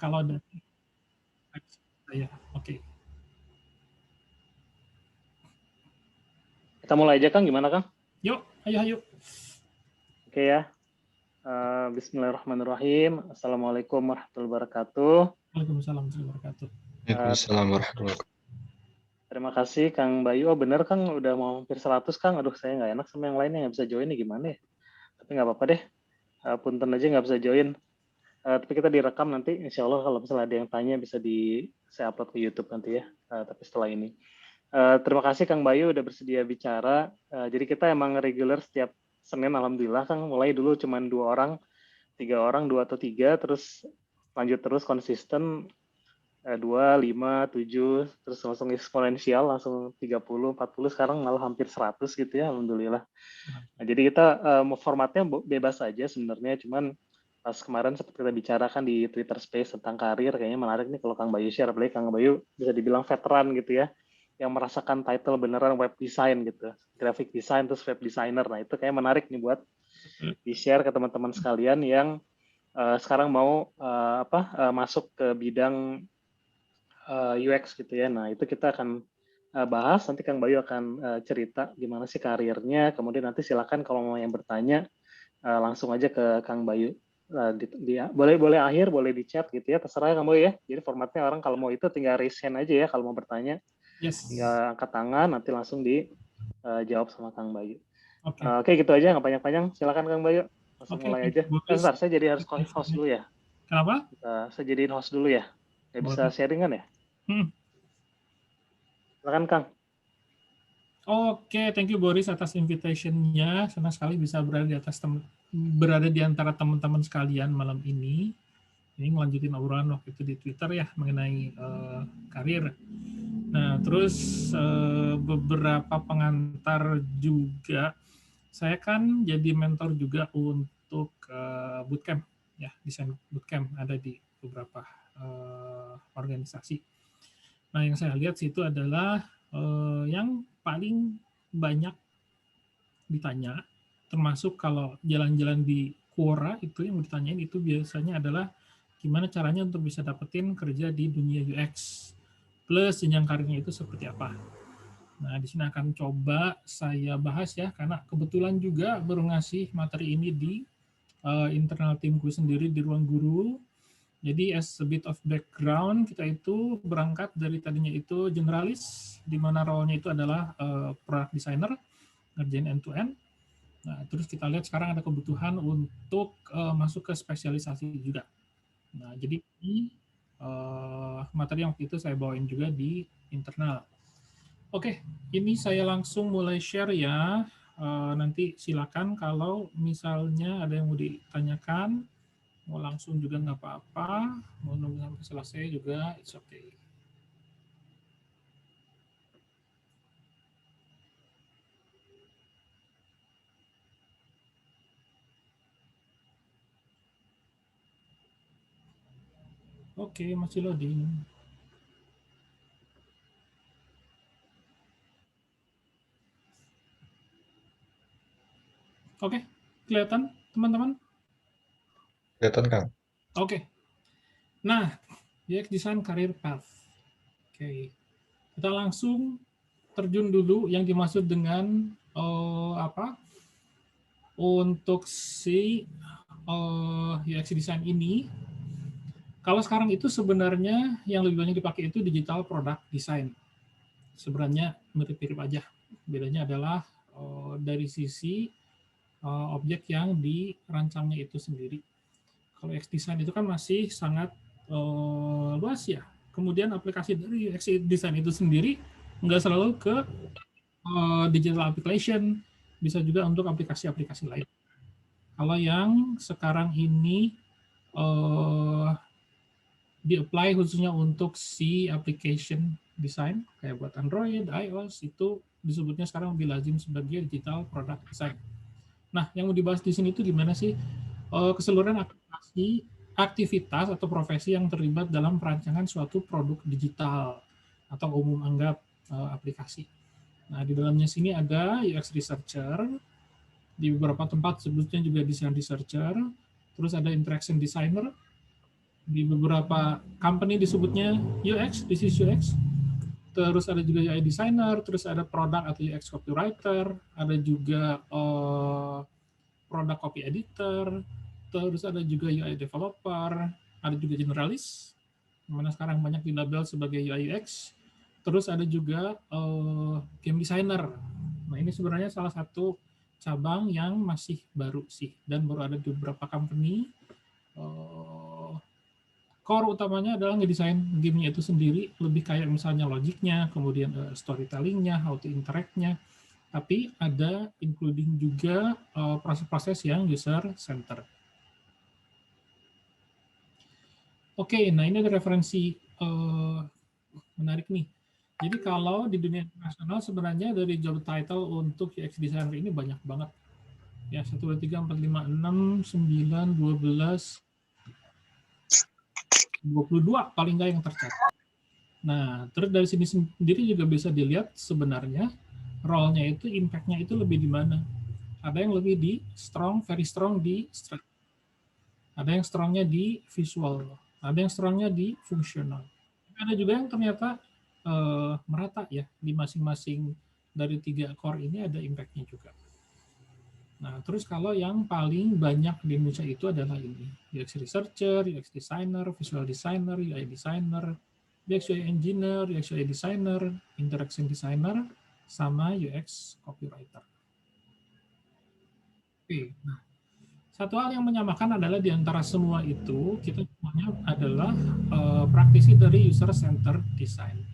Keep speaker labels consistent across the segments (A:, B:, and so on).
A: kalau dari saya. Oke.
B: Kita mulai aja, Kang. Gimana, Kang?
A: Yuk, ayo.
B: Oke ya. Bismillahirrahmanirrahim. Assalamualaikum warahmatullahi wabarakatuh.
A: Waalaikumsalam warahmatullahi wabarakatuh.
C: Waalaikumsalam warahmatullahi wabarakatuh.
B: Terima kasih, Kang Bayu. Oh, bener, Kang. Udah mau hampir 100, Kang. Aduh, saya nggak enak sama yang lainnya. Nggak bisa join nih. Gimana ya? Tapi nggak apa-apa deh. Punten aja nggak bisa join. Tapi kita direkam nanti. Insya Allah kalau misalnya ada yang tanya bisa saya upload ke YouTube nanti ya. Tapi setelah ini. Terima kasih Kang Bayu udah bersedia bicara. Jadi kita emang regular setiap Senin, alhamdulillah Kang. Mulai dulu cuma 2 orang, 3 orang, 2 atau 3, terus lanjut terus konsisten 2, 5, 7, terus langsung eksponensial, langsung 30, 40, sekarang malah hampir 100 gitu ya, alhamdulillah. Nah, jadi kita formatnya bebas saja sebenarnya, cuman pas kemarin seperti kita bicarakan di Twitter Space tentang karir, kayaknya menarik nih kalau Kang Bayu share, apalagi Kang Bayu bisa dibilang veteran gitu ya, yang merasakan title beneran web design gitu, graphic design terus web designer. Nah itu kayak menarik nih buat di-share ke teman-teman sekalian yang sekarang mau masuk ke bidang UX gitu ya. Nah itu kita akan bahas, nanti Kang Bayu akan cerita gimana sih karirnya, kemudian nanti silakan kalau mau yang bertanya langsung aja ke Kang Bayu. Boleh akhir, boleh di chat gitu ya, terserah Kang Bayu ya. Jadi formatnya orang kalau mau itu tinggal raise hand aja ya kalau mau bertanya.
A: Yes.
B: Tinggal angkat tangan, nanti langsung dijawab sama Kang Bayu.
A: Oke.
B: Oke, gitu aja, nggak panjang-panjang. Silakan Kang Bayu, langsung mulai aja. Bentar, saya jadi harus host dulu ya.
A: Kenapa?
B: Saya jadiin host dulu ya. Nggak bisa sharingan ya? Silakan Kang.
A: Oke, thank you Boris atas invitation-nya. Senang sekali bisa berada di antara teman-teman sekalian malam ini. Ini melanjutin obrolan waktu itu di Twitter ya mengenai karir. Nah, terus beberapa pengantar juga. Saya kan jadi mentor juga untuk bootcamp, ya, desain bootcamp ada di beberapa organisasi. Nah, yang saya lihat situ adalah yang paling banyak ditanya, termasuk kalau jalan-jalan di Quora itu yang ditanyain itu biasanya adalah gimana caranya untuk bisa dapetin kerja di dunia UX, plus jenjang karirnya itu seperti apa. Nah, di sini akan coba saya bahas ya, karena kebetulan juga baru ngasih materi ini di internal timku sendiri di Ruang Guru. Jadi as a bit of background, kita itu berangkat dari tadinya itu generalis, di mana role-nya itu adalah product designer, ngerjain end-to-end. Nah, terus kita lihat sekarang ada kebutuhan untuk masuk ke spesialisasi juga. Nah, jadi ini materi yang waktu itu saya bawain juga di internal. Oke, ini saya langsung mulai share ya. Nanti silakan kalau misalnya ada yang mau ditanyakan, mau langsung juga nggak apa-apa, mau nunggu sampai selesai juga, it's okay. Oke, masih loading. Oke, kelihatan teman-teman?
C: Kelihatan, Kang.
A: Oke. Nah, UX Design Career Path. Oke. Kita langsung terjun dulu yang dimaksud dengan untuk si UX Design ini. Kalau sekarang itu sebenarnya yang lebih banyak dipakai itu digital product design. Sebenarnya mirip-mirip aja. Bedanya adalah dari sisi objek yang dirancangnya itu sendiri. Kalau UX design itu kan masih sangat luas ya. Kemudian aplikasi dari UX design itu sendiri nggak selalu ke digital application, bisa juga untuk aplikasi-aplikasi lain. Kalau yang sekarang ini di-apply khususnya untuk si application design, kayak buat Android, iOS, itu disebutnya sekarang lebih lazim sebagai digital product design. Nah, yang mau dibahas di sini itu gimana sih keseluruhan aktivitas atau profesi yang terlibat dalam perancangan suatu produk digital atau umum anggap aplikasi. Nah, di dalamnya sini ada UX researcher, di beberapa tempat sebutnya juga design researcher, terus ada interaction designer, Di beberapa company disebutnya UX, this is UX. Terus ada juga UI designer, terus ada product atau UX copywriter, ada juga product copy editor, terus ada juga UI developer, ada juga generalis, mana sekarang banyak dilabel sebagai UI UX. Terus ada juga game designer. Nah ini sebenarnya salah satu cabang yang masih baru sih, dan baru ada di beberapa company. Core utamanya adalah ngedesain gamenya itu sendiri, lebih kayak misalnya logiknya, kemudian storytellingnya, how to interact-nya, tapi ada including juga proses-proses yang user center. Oke, nah ini ada referensi menarik nih. Jadi kalau di dunia internasional sebenarnya dari job title untuk UX designer ini banyak banget. Ya, 1, 2, 3, 4, 5, 6, 9, 12, 22 paling nggak yang tercatat. Nah, terus dari sini sendiri juga bisa dilihat sebenarnya role-nya itu, impact-nya itu lebih di mana. Ada yang lebih di strong, very strong di strategy. Ada yang strongnya di visual. Ada yang strongnya di fungsional. Ada juga yang ternyata merata ya, di masing-masing dari 3 core ini ada impact-nya juga. Nah, terus kalau yang paling banyak di Indonesia itu adalah ini, UX researcher, UX designer, visual designer, UI designer, UX UI engineer, UX UI designer, interaction designer, sama UX copywriter. Oke, nah satu hal yang menyamakan adalah di antara semua itu, kita semuanya adalah praktisi dari user-centered design.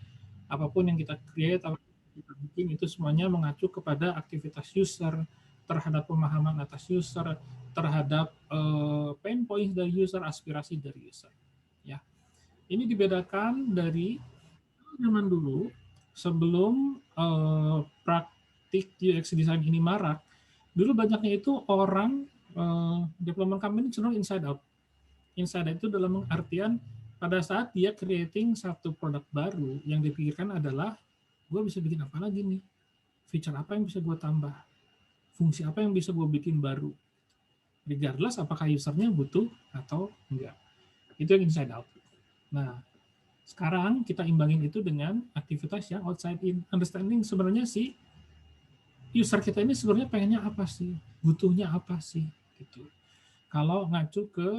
A: Apapun yang kita create, apapun yang kita bikin, itu semuanya mengacu kepada aktivitas user, terhadap pemahaman atas user, terhadap pain points dari user, aspirasi dari user. Ya, ini dibedakan dari zaman dulu, sebelum praktik UX design ini marak. Dulu banyaknya itu orang development company cenderung inside out. Inside out itu dalam artian pada saat dia creating satu produk baru, yang dipikirkan adalah gue bisa bikin apa lagi nih, feature apa yang bisa gue tambah, fungsi apa yang bisa gue bikin baru, regardless apakah usernya butuh atau enggak. Itu yang inside out. Nah, sekarang kita imbangin itu dengan aktivitas yang outside in. Understanding sebenarnya sih user kita ini sebenarnya pengennya apa sih, butuhnya apa sih, gitu. Kalau ngacu ke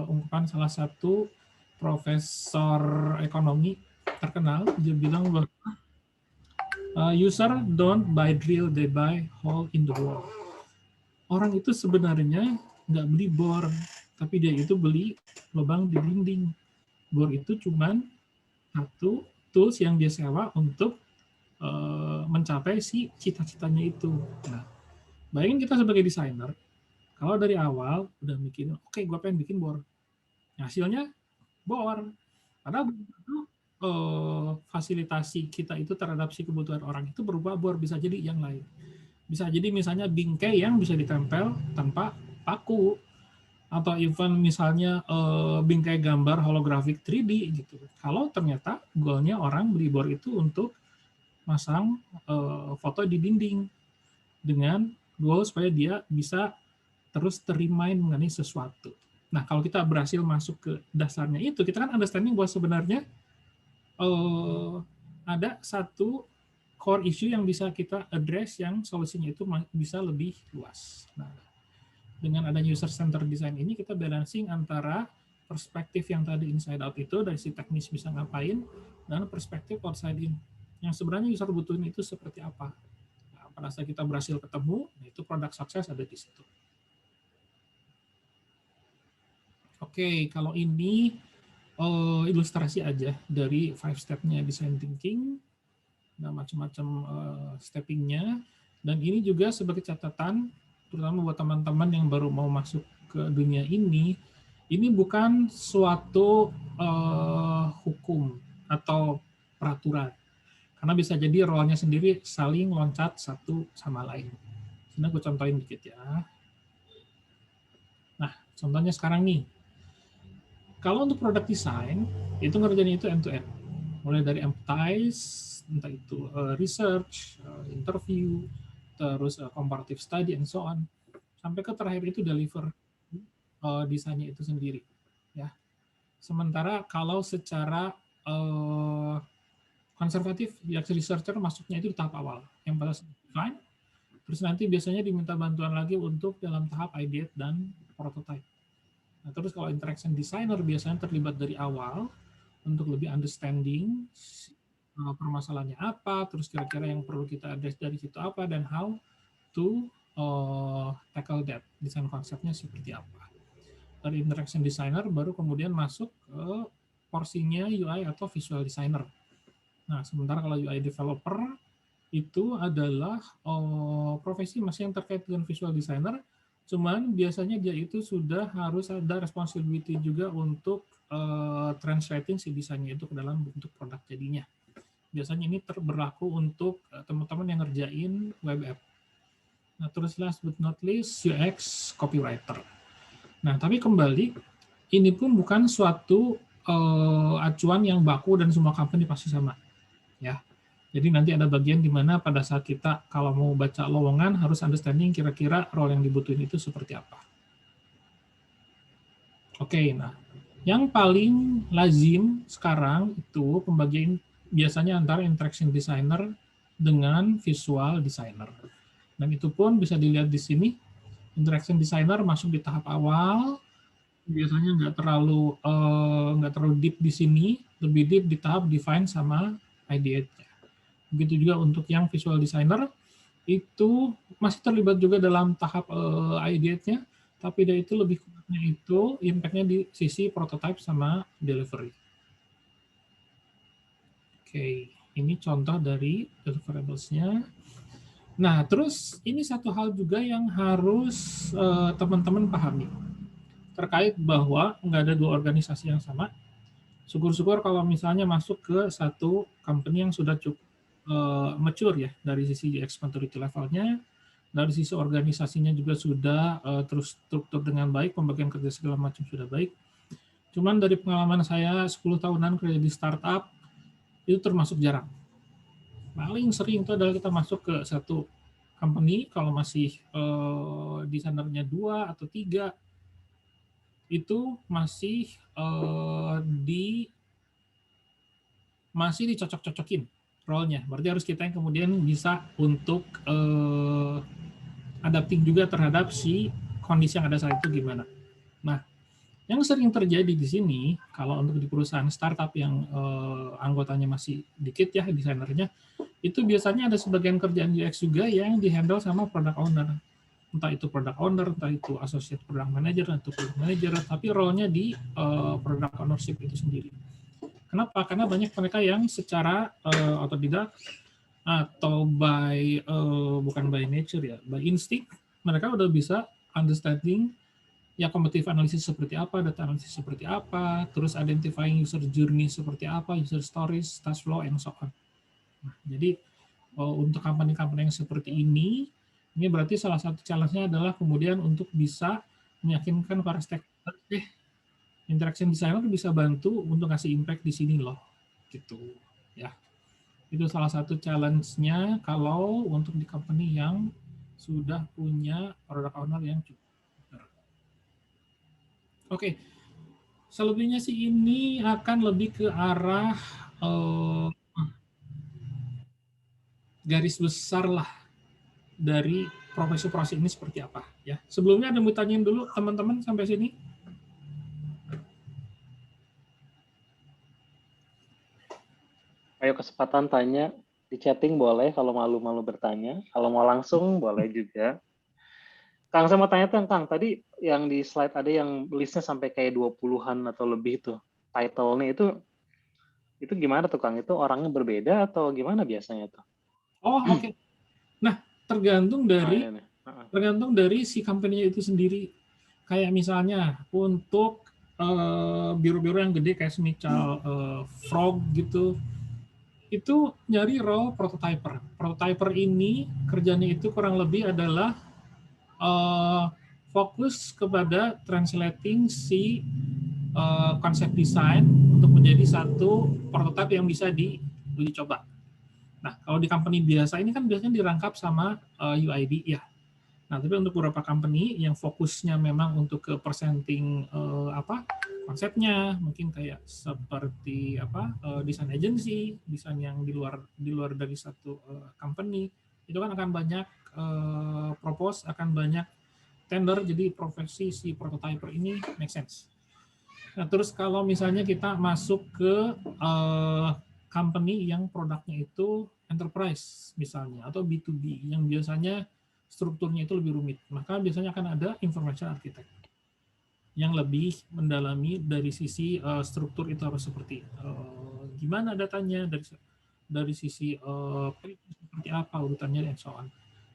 A: ungkapan salah satu profesor ekonomi terkenal, dia bilang bahwa user don't buy drill, they buy hole in the wall. Orang itu sebenarnya nggak beli bor, tapi dia itu beli lubang di dinding. Bor itu cuman satu tools yang dia sewa untuk mencapai si cita-citanya itu. Nah, bayangin kita sebagai desainer, kalau dari awal udah mikirin, oke, gue pengen bikin bor. Hasilnya bor. Padahal fasilitasi kita itu terhadap si kebutuhan orang itu berupa bor, bisa jadi yang lain. Bisa jadi misalnya bingkai yang bisa ditempel tanpa paku, atau even misalnya bingkai gambar holografik 3D gitu. Kalau ternyata goalnya orang beli bor itu untuk masang foto di dinding dengan goal supaya dia bisa terus terremind mengenai sesuatu. Nah, kalau kita berhasil masuk ke dasarnya itu, kita kan understanding bahwa sebenarnya ada satu core issue yang bisa kita address yang solusinya itu bisa lebih luas. Nah, dengan adanya user-centered design ini, kita balancing antara perspektif yang tadi inside out itu, dari si teknis bisa ngapain, dan perspektif outside in, yang sebenarnya user butuhin itu seperti apa. Nah, pada saat kita berhasil ketemu, itu produk sukses ada di situ. Oke, kalau ini ilustrasi aja dari 5 step-nya design thinking, nah macam-macam stepping-nya, dan ini juga sebagai catatan, terutama buat teman-teman yang baru mau masuk ke dunia ini bukan suatu hukum atau peraturan, karena bisa jadi role-nya sendiri saling loncat satu sama lain. Ini aku contohin dikit ya. Nah, contohnya sekarang nih, kalau untuk product design, itu ngerjain itu end-to-end. Mulai dari empathize, entah itu research, interview, terus comparative study, and so on. Sampai ke terakhir itu deliver desainnya itu sendiri. Ya. Sementara kalau secara konservatif, UX researcher masuknya itu di tahap awal, yang pada saat define, terus nanti biasanya diminta bantuan lagi untuk dalam tahap ideate dan prototype. Nah, terus kalau interaction designer biasanya terlibat dari awal untuk lebih understanding permasalahannya apa, terus kira-kira yang perlu kita address dari situ apa, dan how to tackle that, desain konsepnya seperti apa. Dari interaction designer baru kemudian masuk ke porsinya UI atau visual designer. Nah, sementara kalau UI developer itu adalah profesi masih yang terkait dengan visual designer, cuman biasanya dia itu sudah harus ada responsibility juga untuk translating si desainnya itu ke dalam bentuk produk jadinya. Biasanya ini berlaku untuk teman-teman yang ngerjain web app. Nah, terus last but not least, UX copywriter. Nah, tapi kembali, ini pun bukan suatu acuan yang baku dan semua company pasti sama. Ya, jadi nanti ada bagian di mana pada saat kita kalau mau baca lowongan harus understanding kira-kira role yang dibutuhin itu seperti apa. Oke, nah yang paling lazim sekarang itu pembagian biasanya antara interaction designer dengan visual designer. Dan itu pun bisa dilihat di sini, interaction designer masuk di tahap awal, biasanya nggak terlalu deep di sini, lebih deep di tahap define sama ideate. Begitu juga untuk yang visual designer, itu masih terlibat juga dalam tahap ideate-nya, tapi dia itu lebih kuatnya itu impact-nya di sisi prototype sama delivery. Oke, ini contoh dari deliverables-nya. Nah, terus ini satu hal juga yang harus teman-teman pahami, terkait bahwa nggak ada dua organisasi yang sama. Syukur-syukur kalau misalnya masuk ke satu company yang sudah cukup mature ya, dari sisi UX maturity levelnya, dari sisi organisasinya juga sudah terus struktur dengan baik, pembagian kerja segala macam sudah baik. Cuman dari pengalaman saya 10 tahunan kerja di startup, itu termasuk jarang. Paling sering itu adalah kita masuk ke satu company, kalau masih desainernya 2 atau 3, itu masih dicocok-cocokin role-nya. Berarti harus kita yang kemudian bisa untuk adapting juga terhadap si kondisi yang ada saat itu gimana. Nah, yang sering terjadi di sini, kalau untuk di perusahaan startup yang anggotanya masih dikit ya, desainernya, itu biasanya ada sebagian kerjaan UX juga yang di-handle sama product owner. Entah itu product owner, entah itu associate product manager, atau product manager, tapi role-nya di product ownership itu sendiri. Kenapa? Karena banyak mereka yang secara otodidak atau bukan by nature ya, by instinct, mereka udah bisa understanding ya competitive analysis seperti apa, data analysis seperti apa, terus identifying user journey seperti apa, user stories, task flow, and so on. Nah, jadi untuk company-company yang seperti ini berarti salah satu challenge-nya adalah kemudian untuk bisa meyakinkan para stakeholder, interaction designer bisa bantu untuk ngasih impact di sini loh, gitu ya. Itu salah satu challenge-nya kalau untuk di company yang sudah punya product owner yang cukup. Oke, selebihnya sih ini akan lebih ke arah garis besar lah dari profesi-profesi ini seperti apa ya. Sebelumnya ada mau tanyain dulu teman-teman sampai sini?
B: Ayo kesempatan tanya di chatting boleh, kalau malu-malu bertanya. Kalau mau langsung boleh juga. Kang, saya mau tanya tuh, Kang, tadi yang di slide ada yang listnya sampai kayak 20-an atau lebih tuh. Title-nya itu gimana tuh, Kang? Itu orangnya berbeda atau gimana biasanya tuh?
A: Oh, oke. Nah, tergantung dari si company-nya itu sendiri. Kayak misalnya untuk biro-biro yang gede kayak semisal Frog gitu, itu nyari role prototyper. Prototyper ini kerjanya itu kurang lebih adalah fokus kepada translating si konsep desain untuk menjadi satu prototype yang bisa diuji coba. Nah, kalau di company biasa ini kan biasanya dirangkap sama UID ya. Nah, tapi untuk beberapa company yang fokusnya memang untuk ke presenting konsepnya, mungkin kayak seperti desain agency, desain yang di luar dari satu company, itu kan akan banyak propose, akan banyak tender, jadi profesi si prototyper ini make sense. Nah, terus kalau misalnya kita masuk ke company yang produknya itu enterprise misalnya, atau B2B yang biasanya strukturnya itu lebih rumit, maka biasanya akan ada information architect yang lebih mendalami dari sisi struktur itu harus seperti gimana datanya, dari sisi seperti apa urutannya dan so on.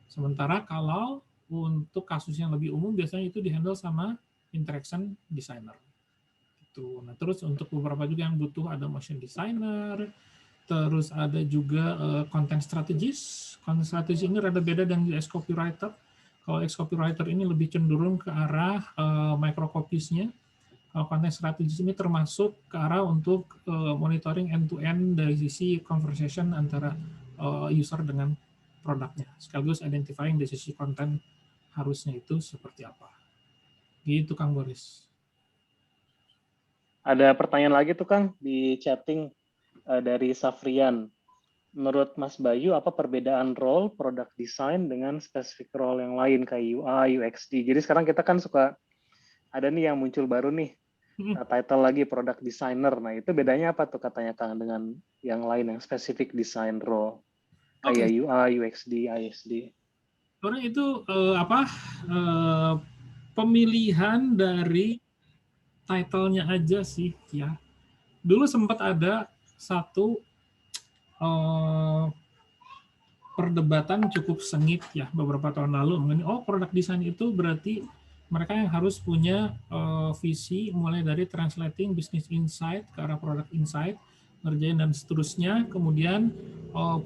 A: Sementara kalau untuk kasus yang lebih umum biasanya itu dihandle sama interaction designer. Gitu. Nah, terus untuk beberapa juga yang butuh ada motion designer, terus ada juga content strategist. Content strategist ini rada beda dengan UX copywriter. Kalau UX copywriter ini lebih cenderung ke arah microcopiesnya. Kalau content strategist ini termasuk ke arah untuk monitoring end-to-end dari sisi conversation antara user dengan produknya. Sekaligus identifying dari sisi konten harusnya itu seperti apa. Gitu Kang Boris.
B: Ada pertanyaan lagi tuh Kang di chatting dari Safrian. Menurut Mas Bayu, apa perbedaan role product design dengan spesifik role yang lain kayak UI, UXD? Jadi sekarang kita kan suka ada nih yang muncul baru nih, title lagi product designer. Nah itu bedanya apa tuh katanya Kang dengan yang lain yang spesifik design role kayak UI, UXD, ISD?
A: Sebenarnya itu pemilihan dari title-nya aja sih ya. Dulu sempat ada satu perdebatan cukup sengit ya beberapa tahun lalu mengenai produk desain itu berarti mereka yang harus punya visi mulai dari translating business insight ke arah product insight, ngerjain dan seterusnya, kemudian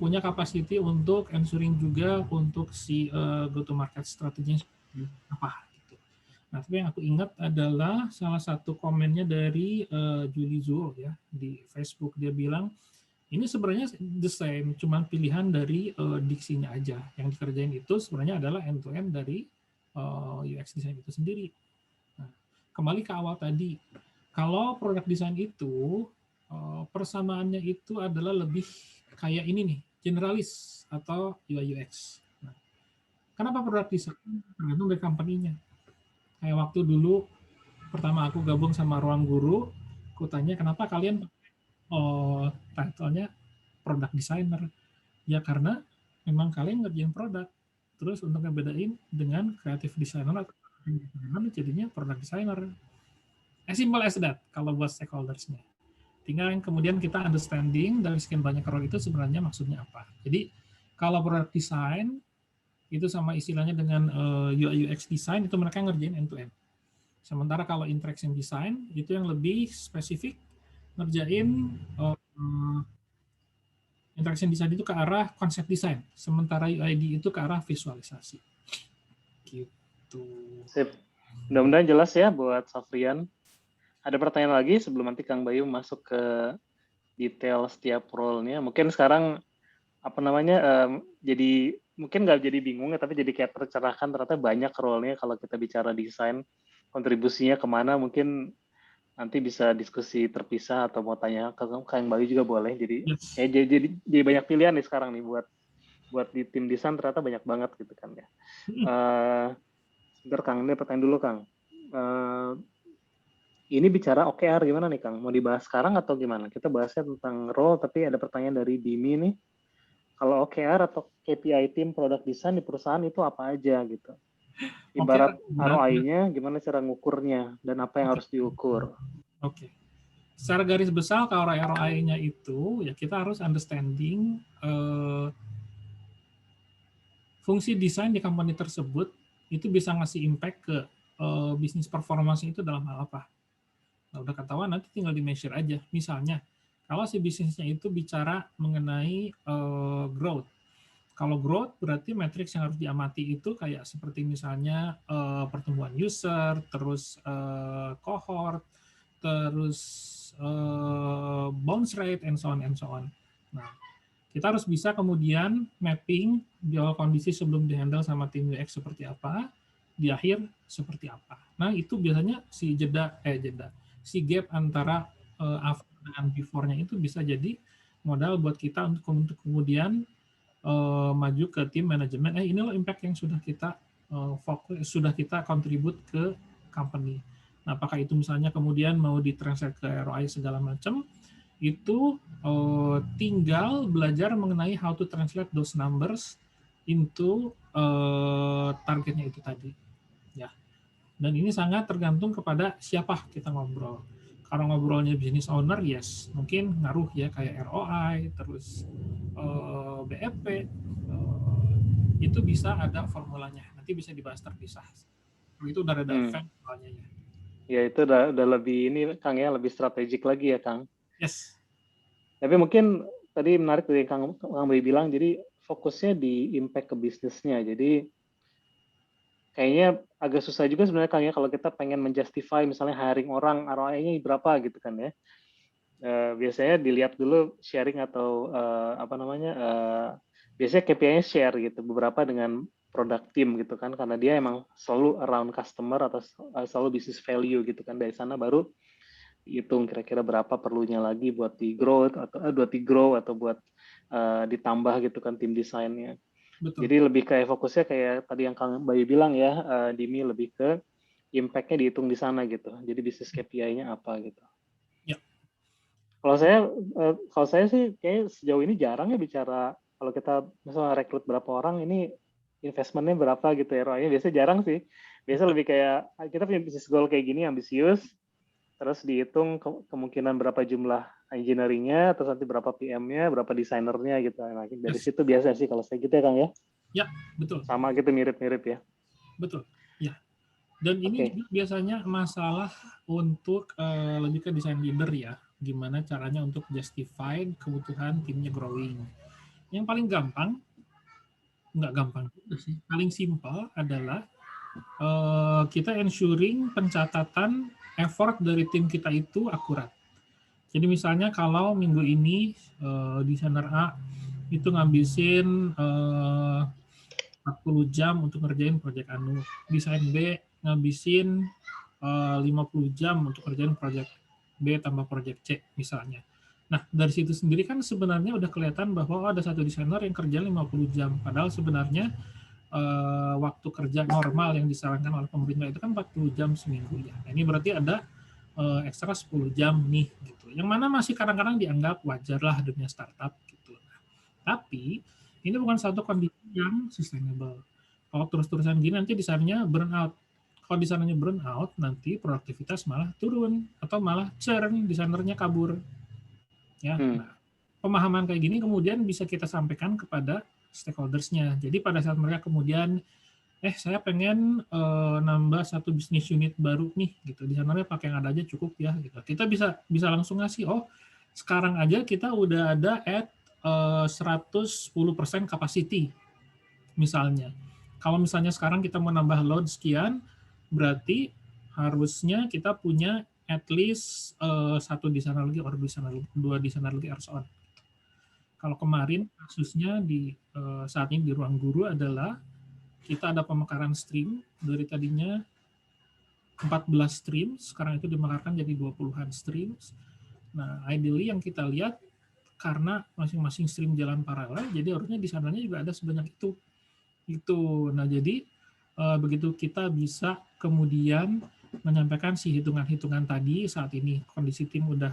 A: punya capacity untuk ensuring juga untuk si go to market strateginya apa gitu. Nah, tapi yang aku ingat adalah salah satu komennya dari Julie Zhuo ya di Facebook, dia bilang ini sebenarnya the same, cuman pilihan dari diksinya aja. Yang dikerjain itu sebenarnya adalah end-to-end dari UX design itu sendiri. Nah, kembali ke awal tadi, kalau produk design itu persamaannya itu adalah lebih kayak ini nih, generalis atau UI UX. Nah, kenapa produk design? Tergantung dari company-nya. Kayak waktu dulu pertama aku gabung sama Ruang Guru, aku tanya kenapa kalian title-nya product designer. Ya karena memang kalian ngerjain produk. Terus untuk ngebedain dengan creative designer atau jadinya product designer. As simple as that kalau buat stakeholders-nya. Tinggal yang kemudian kita understanding dari sekian banyak role itu sebenarnya maksudnya apa. Jadi kalau product design itu sama istilahnya dengan UI UX design itu mereka ngerjain end to end. Sementara kalau interaction design itu yang lebih spesifik ngerjain interaction design itu ke arah konsep desain, sementara UID itu ke arah visualisasi. Gitu.
B: Sip. Mudah-mudahan jelas ya buat Safrian. Ada pertanyaan lagi sebelum nanti Kang Bayu masuk ke detail setiap role-nya. Mungkin sekarang jadi mungkin nggak jadi bingung ya, tapi jadi kayak tercerahkan ternyata banyak role-nya kalau kita bicara desain, kontribusinya kemana, mungkin nanti bisa diskusi terpisah atau mau tanya ke Kang Bayu juga boleh. Jadi jadi banyak pilihan nih sekarang nih buat di tim desain ternyata banyak banget gitu kan ya. Sebentar Kang, ini pertanyaan dulu Kang. Ini bicara OKR gimana nih Kang? Mau dibahas sekarang atau gimana? Kita bahasnya tentang role, tapi ada pertanyaan dari Bimi nih. Kalau OKR atau KPI tim product design di perusahaan itu apa aja gitu? Ibarat ROI-nya, gimana cara ngukurnya dan apa yang harus diukur?
A: Oke. Secara garis besar kalau ROI-nya itu ya kita harus understanding fungsi desain di company tersebut itu bisa ngasih impact ke bisnis performance itu dalam hal apa. Nah, udah ketahuan nanti tinggal di measure aja. Misalnya, kalau si bisnisnya itu bicara mengenai growth. Kalau growth berarti matriks yang harus diamati itu kayak seperti misalnya pertumbuhan user, terus cohort, terus bounce rate, and so on, and so on. Nah, kita harus bisa kemudian mapping di awal kondisi sebelum dihandle sama tim UX seperti apa, di akhir seperti apa. Nah, itu biasanya si si gap antara after dengan before-nya itu bisa jadi modal buat kita untuk kemudian maju ke tim manajemen. Ini loh impact yang sudah kita fokus, sudah kita contribute ke company. Nah, apakah itu misalnya kemudian mau ditranslate ke ROI segala macam, itu tinggal belajar mengenai how to translate those numbers into targetnya itu tadi. Ya. Dan ini sangat tergantung kepada siapa kita ngobrol. Kalau ngobrolnya business owner, yes, mungkin ngaruh ya kayak ROI, terus BEP, itu bisa ada formulanya. Nanti bisa dibahas terpisah. Itu udah ada advance soalnya ya.
B: Ya itu udah lebih ini Kang ya, lebih strategik lagi ya Kang.
A: Yes.
B: Tapi mungkin tadi menarik dari Kang Bayu bilang, jadi fokusnya di impact ke bisnisnya. Jadi kayaknya agak susah juga sebenarnya Kang ya kalau kita pengen menjustify misalnya hiring orang ROI-nya berapa gitu kan ya. Biasanya dilihat dulu sharing atau biasanya KPI-nya share gitu beberapa dengan product team gitu kan, karena dia emang selalu around customer atau selalu business value gitu kan. Dari sana baru hitung kira-kira berapa perlunya lagi buat di grow atau buat ditambah gitu kan tim desainnya.
A: Betul.
B: Jadi lebih kayak fokusnya kayak tadi yang Kang Bayu bilang ya, Dimi, lebih ke impact-nya dihitung di sana gitu. Jadi bisnis KPI-nya apa gitu.
A: Ya.
B: Kalau saya sih kayak sejauh ini jarang ya bicara kalau kita misalnya rekrut berapa orang ini investment-nya berapa gitu ya, ROI-nya biasanya jarang sih. Biasa lebih kayak kita punya bisnis goal kayak gini ambisius, terus dihitung kemungkinan berapa jumlah engineering-nya, terus nanti berapa PM-nya, berapa desainernya gitu. Nah, dari situ biasa sih kalau saya gitu ya Kang ya.
A: Ya, betul.
B: Sama gitu mirip-mirip ya.
A: Betul. Ya. Dan ini juga biasanya masalah untuk lebih ke design leader ya. Gimana caranya untuk justify kebutuhan timnya growing. Yang paling gampang, nggak gampang sih, paling simpel adalah kita ensuring pencatatan effort dari tim kita itu akurat. Jadi misalnya kalau minggu ini desainer A itu ngabisin 40 jam untuk ngerjain proyek anu, desain B ngabisin 50 jam untuk ngerjain proyek B tambah proyek C misalnya. Nah, dari situ sendiri kan sebenarnya udah kelihatan bahwa ada satu desainer yang kerja 50 jam, padahal sebenarnya waktu kerja normal yang disarankan oleh pemerintah itu kan 40 jam seminggu ya. Nah, ini berarti ada ekstra 10 jam nih gitu. Yang mana masih kadang-kadang dianggap wajar lah dunia startup gitu. Nah, tapi ini bukan satu kondisi yang sustainable. Kalau terus-terusan gini nanti desainernya burn out. Kalau desainernya burn out, nanti produktivitas malah turun atau malah churn, desainernya kabur. Ya, nah, pemahaman kayak gini kemudian bisa kita sampaikan kepada stakeholders-nya. Jadi pada saat mereka kemudian saya pengen nambah satu bisnis unit baru nih gitu. Desainernya pakai yang ada aja cukup ya gitu. Kita bisa langsung ngasih, sekarang aja kita udah ada at 110% capacity misalnya. Kalau misalnya sekarang kita mau nambah load sekian, berarti harusnya kita punya at least satu desainer lagi, or dua desainer lagi harus on. Kalau kemarin kasusnya di saat ini di ruang guru adalah kita ada pemekaran stream dari tadinya 14 stream, sekarang itu dimekarkan jadi 20-an streams. Nah, ideally yang kita lihat karena masing-masing stream jalan paralel, jadi harusnya di sananya juga ada sebanyak itu. Nah, jadi begitu kita bisa kemudian menyampaikan si hitungan-hitungan tadi, saat ini kondisi tim udah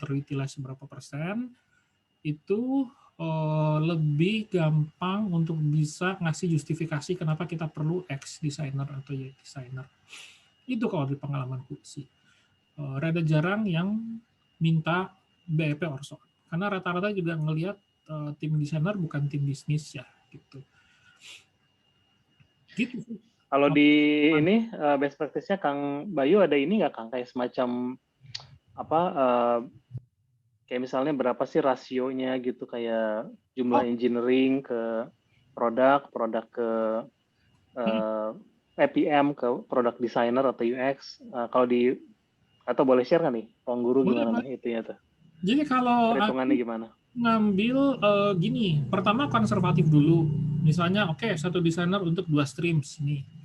A: terutilize berapa persen, itu lebih gampang untuk bisa ngasih justifikasi kenapa kita perlu X designer atau Y designer. Itu kalau di pengalamanku sih. Rada jarang yang minta BEP or so. Karena rata-rata juga ngelihat tim desainer bukan tim bisnis ya gitu. Gitu sih.
B: Kalau di ini best practice-nya Kang Bayu ada ini nggak Kang, kayak semacam kayak misalnya berapa sih rasionya gitu, kayak jumlah engineering ke produk ke APM ke product designer atau UX, kalau di atau boleh share kan nih ruang guru gimana nih itunya tuh?
A: Jadi kalau
B: perhitungannya gimana?
A: Ngambil gini, pertama konservatif dulu. Misalnya satu desainer untuk 2 streams nih.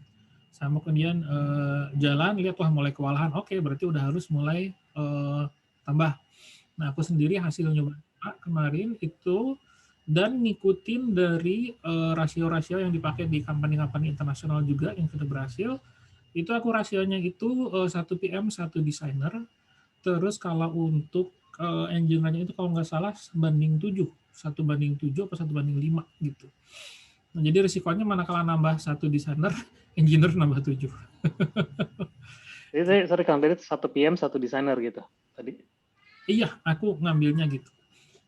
A: sama kemudian jalan, lihat wah mulai kewalahan, oke berarti udah harus mulai tambah. Nah aku sendiri hasil nyoba kemarin itu dan ngikutin dari rasio-rasio yang dipakai di company-company internasional juga yang sudah berhasil, itu aku rasionya itu 1 PM 1 designer, terus kalau untuk engineer-nya itu kalau nggak salah 1:7, 1:7 apa 1:5 gitu. Nah, jadi risikonya manakala nambah 1 designer, engineer nambah 7.
B: Jadi sorry Kang, tadi 1 PM 1 designer gitu tadi.
A: Iya, aku ngambilnya gitu.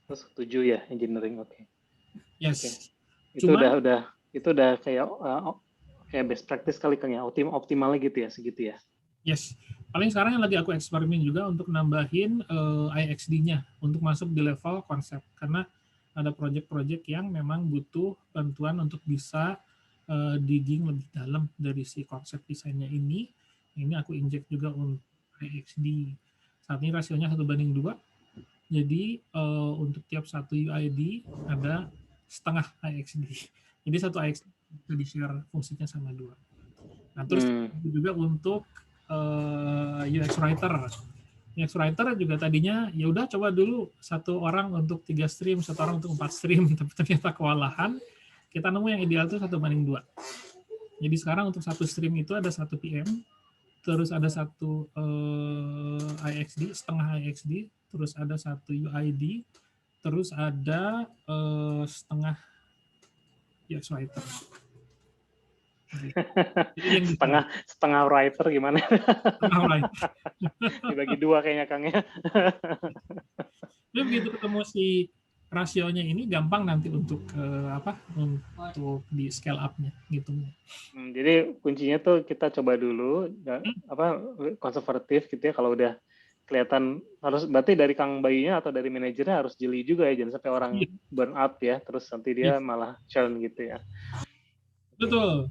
B: Terus 7 ya engineering, oke.
A: Yes.
B: Itu
A: Cuman,
B: udah kayak best practice kali Kang ya, optimalnya gitu ya, segitu ya.
A: yes. Paling sekarang yang lagi aku eksperimen juga untuk nambahin IXD-nya untuk masuk di level konsep. Karena ada project-project yang memang butuh bantuan untuk bisa digging lebih dalam dari si konsep desainnya ini. Ini aku inject juga untuk IXD. Saat ini rasionya 1:2. Jadi untuk tiap satu UID ada setengah IXD. Jadi satu IXD bisa di-share fungsinya sama 2. Nah, terus juga untuk UX writer. UX writer juga tadinya ya udah coba dulu 1 orang untuk 3 stream, 1 orang untuk 4 stream, tapi ternyata kewalahan. Kita nemu yang ideal itu 1:2. Jadi sekarang untuk 1 stream itu ada 1 PM, terus ada 1 IXD, setengah IXD, terus ada 1 UID, terus ada setengah UX writer.
B: setengah writer gimana?
A: Setengah writer.
B: Dibagi 2 kayaknya Kang ya.
A: Jadi begitu ketemu si rasionya ini gampang nanti untuk untuk di scale up-nya gitu.
B: Jadi kuncinya tuh kita coba dulu konservatif gitu ya, kalau udah kelihatan harus berarti dari Kang Bayunya atau dari manajernya harus jeli juga ya, jangan sampai orang burn out ya, terus nanti dia malah churn gitu ya.
A: Betul.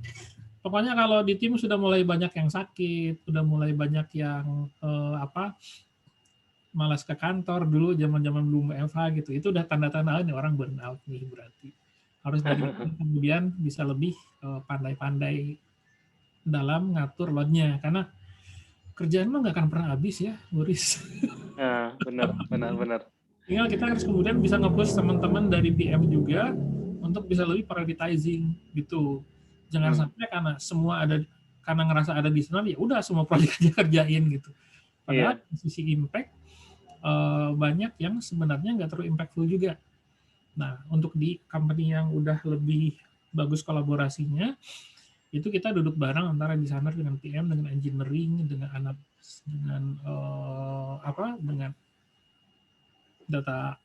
A: Pokoknya kalau di tim sudah mulai banyak yang sakit, sudah mulai banyak yang malas ke kantor dulu zaman-zaman belum WFH gitu, itu udah tanda-tanda nih orang burn out nih berarti. Harus dari kemudian bisa lebih pandai-pandai dalam ngatur load-nya, karena kerjaan mah nggak akan pernah habis ya, Boris.
B: Nah, benar.
A: Tinggal kita harus kemudian bisa nge-push teman-teman dari PM juga untuk bisa lebih prioritizing gitu. Jangan sampai karena ngerasa ada di sana ya udah semua proyek aja kerjain gitu. Padahal di sisi impact banyak yang sebenarnya nggak terlalu impactful juga. Nah, untuk di company yang udah lebih bagus kolaborasinya, itu kita duduk bareng antara designer dengan PM, dengan engineering, dengan analis, dengan dengan data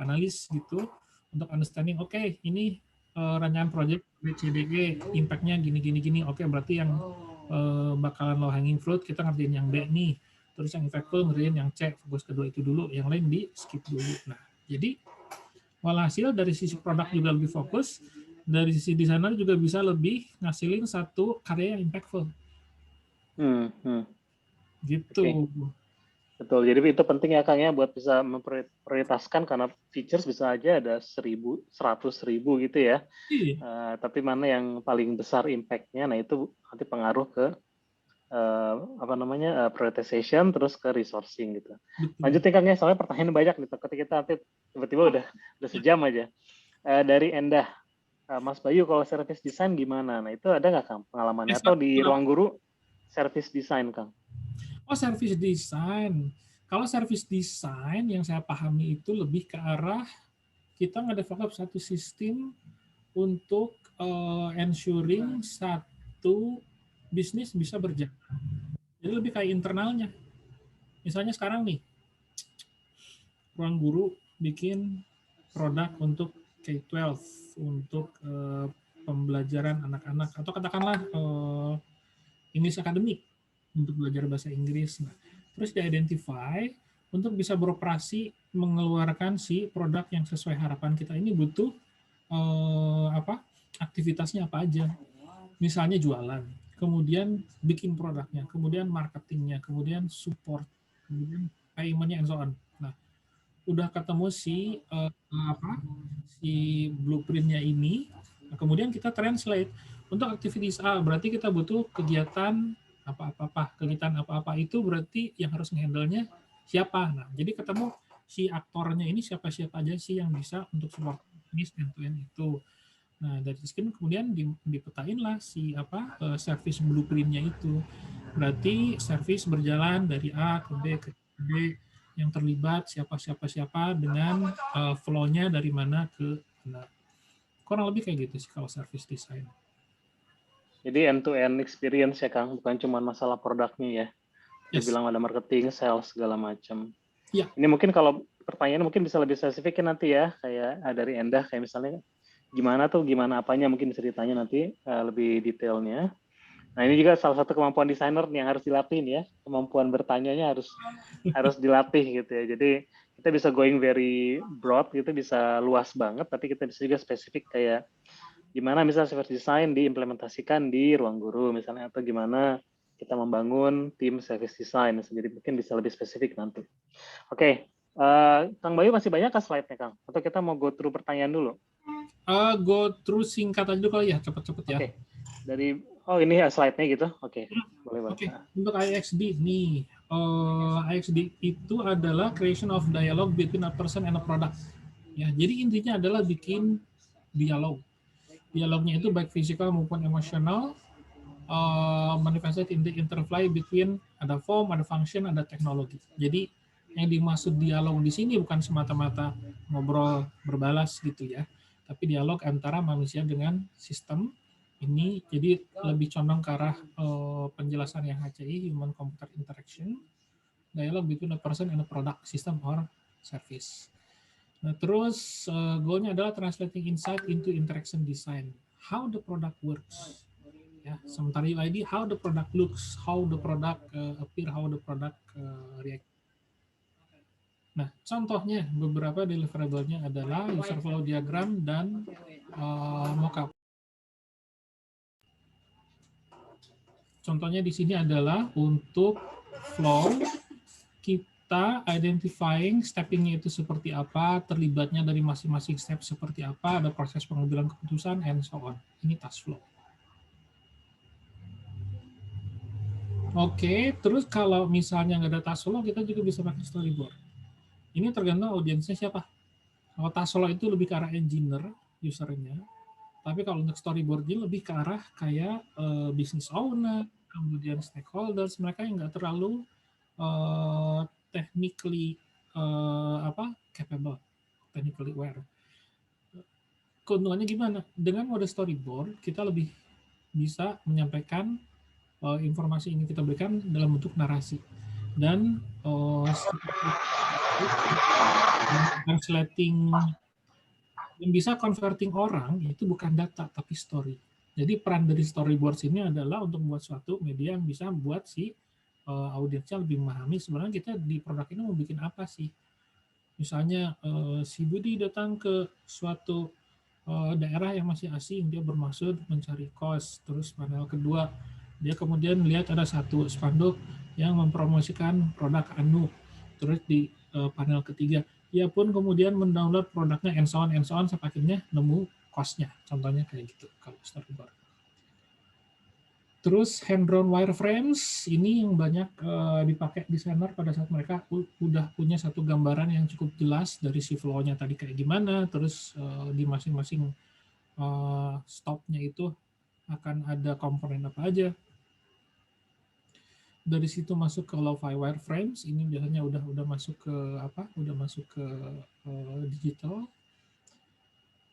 A: analis gitu, untuk understanding, oke, ini rancangan project BCDG, impact-nya gini, oke, berarti yang bakalan low hanging fruit, kita ngerjain yang B nih, terus yang impactful ngerjain yang C, fokus kedua itu dulu, yang lain di skip dulu. Nah, jadi walhasil dari sisi produk juga lebih fokus, dari sisi desainer juga bisa lebih ngasilin satu karya yang impactful. Gitu.
B: Okay. Betul, jadi itu penting ya Kang ya buat bisa memprioritaskan, karena features bisa aja ada 100.000 gitu ya. Tapi mana yang paling besar impact-nya, nah itu nanti pengaruh ke prioritization, terus ke resourcing gitu. Lanjut nih Kang ya, soalnya pertanyaan banyak nih, ketika kita nanti tiba-tiba udah sejam aja. Dari Endah, Mas Bayu kalau service design gimana? Nah itu ada nggak Kang pengalamannya, atau di ruang guru service design Kang?
A: Oh, service design. Kalau service design yang saya pahami itu lebih ke arah kita nge-develop satu sistem untuk ensuring satu bisnis bisa berjalan. Jadi lebih kayak internalnya. Misalnya sekarang nih, ruang guru bikin produk untuk K-12, untuk pembelajaran anak-anak, atau katakanlah English Academy untuk belajar bahasa Inggris. Nah, terus di-identify untuk bisa beroperasi mengeluarkan si produk yang sesuai harapan kita ini butuh aktivitasnya apa aja. Misalnya jualan, kemudian bikin produknya, kemudian marketingnya, kemudian support, kemudian payment-nya and so on. Nah, udah ketemu si blueprint-nya ini, nah, kemudian kita translate. Untuk activities A berarti kita butuh kegiatan apa-apa. Kegiatan apa-apa itu berarti yang harus nge-handle-nya siapa. Nah, jadi ketemu si aktornya ini siapa-siapa aja sih yang bisa untuk support bisnis end-to-end itu. Nah, dari sini kemudian dipetain lah si service blueprint-nya itu. Berarti service berjalan dari A ke B ke D yang terlibat siapa dengan flow-nya dari mana ke mana. Kurang lebih kayak gitu sih kalau service design.
B: Jadi end-to-end experience ya Kang, bukan cuma masalah produknya ya.
A: Yes.
B: Dibilang ada marketing, sales, segala macam.
A: Ya.
B: Ini mungkin kalau pertanyaan mungkin bisa lebih spesifik nanti ya, kayak dari Endah, kayak misalnya gimana apanya mungkin bisa ditanya nanti lebih detailnya. Nah ini juga salah satu kemampuan desainer yang harus dilatih ya, kemampuan bertanyanya harus dilatih gitu ya. Jadi kita bisa going very broad gitu, bisa luas banget, tapi kita bisa juga spesifik kayak gimana misalnya service design diimplementasikan di ruang guru misalnya, atau gimana kita membangun tim service design. Jadi mungkin bisa lebih spesifik nanti. Oke, Kang Bayu masih banyak kan slide-nya Kang? Atau kita mau go through pertanyaan dulu?
A: Go through singkat aja dulu kali ya, cepet-cepet ya.
B: Oke, dari ini ya slide-nya gitu. Oke, boleh.
A: Oke, untuk IXD nih, IXD itu adalah creation of dialogue between a person and a product. Ya, jadi intinya adalah bikin dialog. Dialognya itu baik fisikal maupun emosional, manifested in the interplay between ada form, ada function, ada teknologi. Jadi yang dimaksud dialog di sini bukan semata-mata ngobrol berbalas gitu ya, tapi dialog antara manusia dengan sistem ini. Jadi lebih condong ke arah penjelasan yang HCI, human computer interaction, dialog between a person and a product, system or service. Nah, terus goalnya adalah translating insight into interaction design. How the product works. Ya, sementara UID, how the product looks, how the product appear, how the product react. Nah, contohnya beberapa deliverable-nya adalah user flow diagram dan mockup. Contohnya di sini adalah untuk flow, kita identifying stepping-nya itu seperti apa, terlibatnya dari masing-masing step seperti apa, ada proses pengambilan keputusan, and so on. Ini task flow. Oke, terus kalau misalnya nggak ada task flow, kita juga bisa pakai storyboard. Ini tergantung audiensnya siapa. Kalau task flow itu lebih ke arah engineer, usernya. Tapi kalau untuk storyboard-nya lebih ke arah kayak business owner, kemudian stakeholders, mereka yang nggak terlalu technically capable, technically aware. Keuntungannya gimana? Dengan mode storyboard, kita lebih bisa menyampaikan informasi ini kita berikan dalam bentuk narasi. Dan translating yang bisa converting orang itu bukan data tapi story. Jadi peran dari storyboards ini adalah untuk membuat suatu media yang bisa membuat si audiensnya lebih memahami sebenarnya kita di produk ini mau bikin apa sih. Misalnya si Budi datang ke suatu daerah yang masih asing, dia bermaksud mencari kos. Terus panel kedua, dia kemudian melihat ada satu spanduk yang mempromosikan produk Anu. Terus di panel ketiga, ia pun kemudian mendownload produknya and so on, sampai akhirnya nemu kosnya. Contohnya kayak gitu kalau storyboard. Terus hand-drawn wireframes, ini yang banyak dipakai desainer pada saat mereka udah punya satu gambaran yang cukup jelas dari si flow-nya tadi kayak gimana, terus di masing-masing stop-nya itu akan ada komponen apa aja. Dari situ masuk ke lo-fi wireframes, ini biasanya udah masuk ke digital.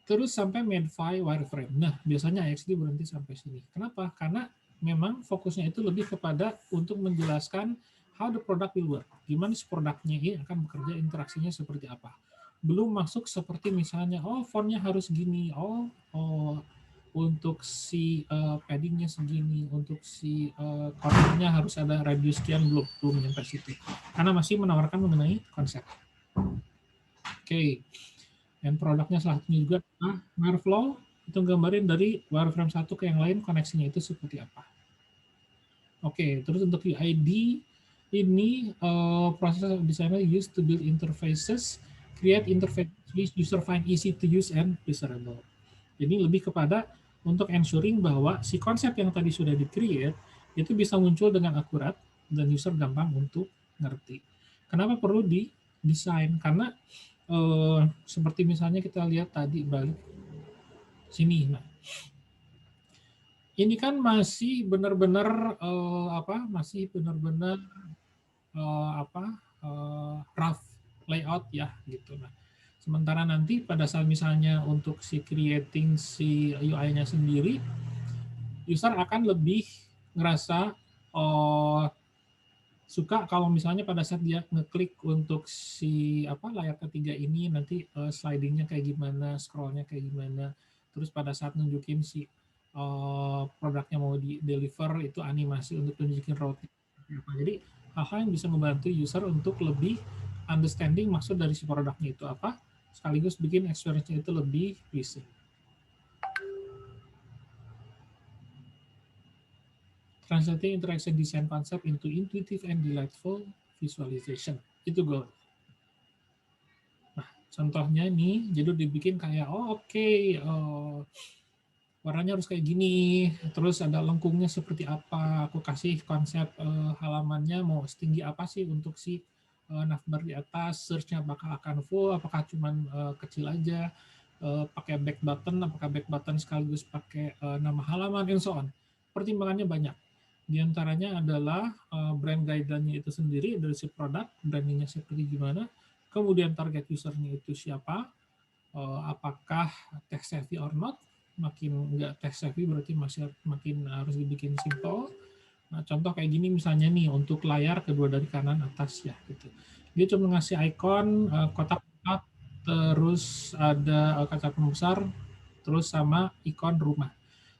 A: Terus sampai made-fi wireframe. Nah, biasanya IXD berhenti sampai sini. Kenapa? Karena memang fokusnya itu lebih kepada untuk menjelaskan how the product will work. Gimana si produknya ini akan bekerja, interaksinya seperti apa. Belum masuk seperti misalnya, fontnya harus gini, untuk si paddingnya segini, untuk si cornernya harus ada radius sekian, belum nyampe situ. Karena masih menawarkan mengenai konsep. Oke. Dan produknya salah satunya juga wireflow, itu gambarin dari wireframe satu ke yang lain, koneksinya itu seperti apa. Oke, terus untuk UID, ini proses designer used to build interfaces, create interface which user find easy to use and desirable. Jadi lebih kepada untuk ensuring bahwa si konsep yang tadi sudah di-create itu bisa muncul dengan akurat dan user gampang untuk ngerti. Kenapa perlu didesain? Karena seperti misalnya kita lihat tadi balik sini. Nah, ini kan masih benar-benar masih benar-benar rough layout ya gitu. Nah, sementara nanti pada saat misalnya untuk si creating si UI-nya sendiri, user akan lebih ngerasa suka kalau misalnya pada saat dia ngeklik untuk si layar ketiga ini nanti slidingnya kayak gimana, scrollnya kayak gimana, terus pada saat nunjukin si produknya mau di deliver itu animasi untuk nunjukin route. Jadi hal-hal yang bisa membantu user untuk lebih understanding maksud dari si produknya itu apa, sekaligus bikin experience-nya itu lebih pleasing. Translating interaction design concept into intuitive and delightful visualization. Itu goal. Nah, contohnya nih, jadi dibikin kayak, warnanya harus kayak gini, terus ada lengkungnya seperti apa, aku kasih konsep halamannya mau setinggi apa sih untuk si navbar di atas, search-nya apakah akan full, apakah cuman kecil aja, pakai back button, apakah back button sekaligus pakai nama halaman, and so on. Pertimbangannya banyak. Di antaranya adalah brand guideline-nya itu sendiri dari si produk, brandingnya seperti gimana, kemudian target user-nya itu siapa, apakah tech savvy or not, makin nggak tech savvy berarti masih makin harus dibikin simple. Nah, contoh kayak gini misalnya nih untuk layar kedua dari kanan atas ya gitu. Dia cuma ngasih icon kotak-kotak, terus ada kaca pembesar, terus sama ikon rumah.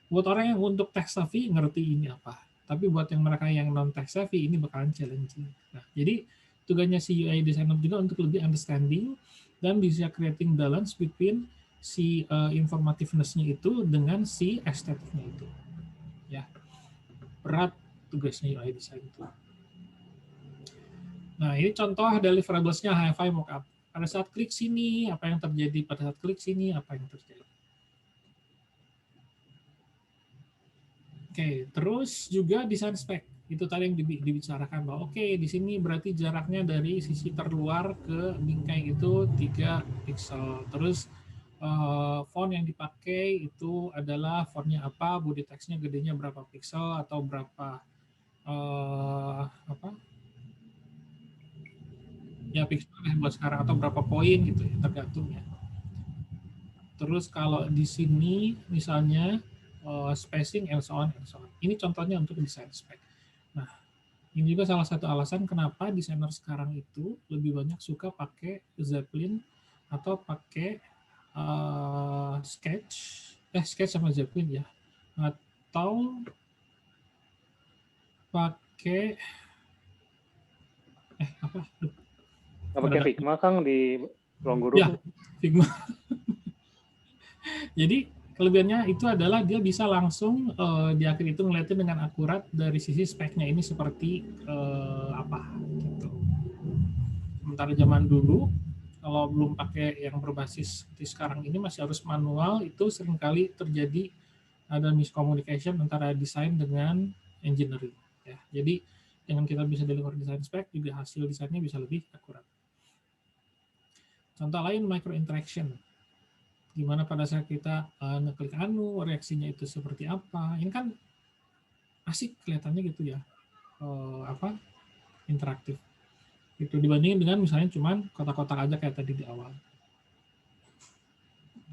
A: Buat orang yang untuk tech savvy ngerti ini apa. Tapi buat yang mereka yang non tech savvy ini bakalan challenging. Nah, jadi tugasnya si UI designer juga untuk lebih understanding dan bisa creating balance between si informativeness-nya itu dengan si estetiknya itu. Ya. Berat tugasnya UI design itu. Nah, ini contoh deliverables-nya Hi-Fi Mockup. Pada saat klik sini, apa yang terjadi? Pada saat klik sini, apa yang terjadi? Oke, terus juga desain spek. Itu tadi yang dibicarakan bahwa di sini berarti jaraknya dari sisi terluar ke bingkai itu 3 pixel. Terus font yang dipakai itu adalah fontnya apa, body text-nya gedenya berapa pixel atau berapa pixel buat sekarang atau berapa poin gitu ya, tergantung ya. Terus kalau di sini misalnya spacing and so on and so on. Ini contohnya untuk desain spek. Nah, ini juga salah satu alasan kenapa desainer sekarang itu lebih banyak suka pakai Zeppelin atau pakai sketch sama Zeppelin ya, atau pakai
B: pakai Figma Kang di ruang guru.
A: Ya, Figma. Jadi kelebihannya itu adalah dia bisa langsung di akhir itu ngeliatin dengan akurat dari sisi speknya ini seperti apa gitu. Sementara zaman dulu kalau belum pakai yang berbasis seperti sekarang ini masih harus manual, itu seringkali terjadi ada miscommunication antara desain dengan engineering ya. Jadi dengan kita bisa deliver desain spek juga hasil desainnya bisa lebih akurat. Contoh lain micro interaction. Gimana pada saat kita ngeklik reaksinya itu seperti apa. Ini kan asik kelihatannya gitu ya. Interaktif. Itu dibandingin dengan misalnya cuman kotak-kotak aja kayak tadi di awal.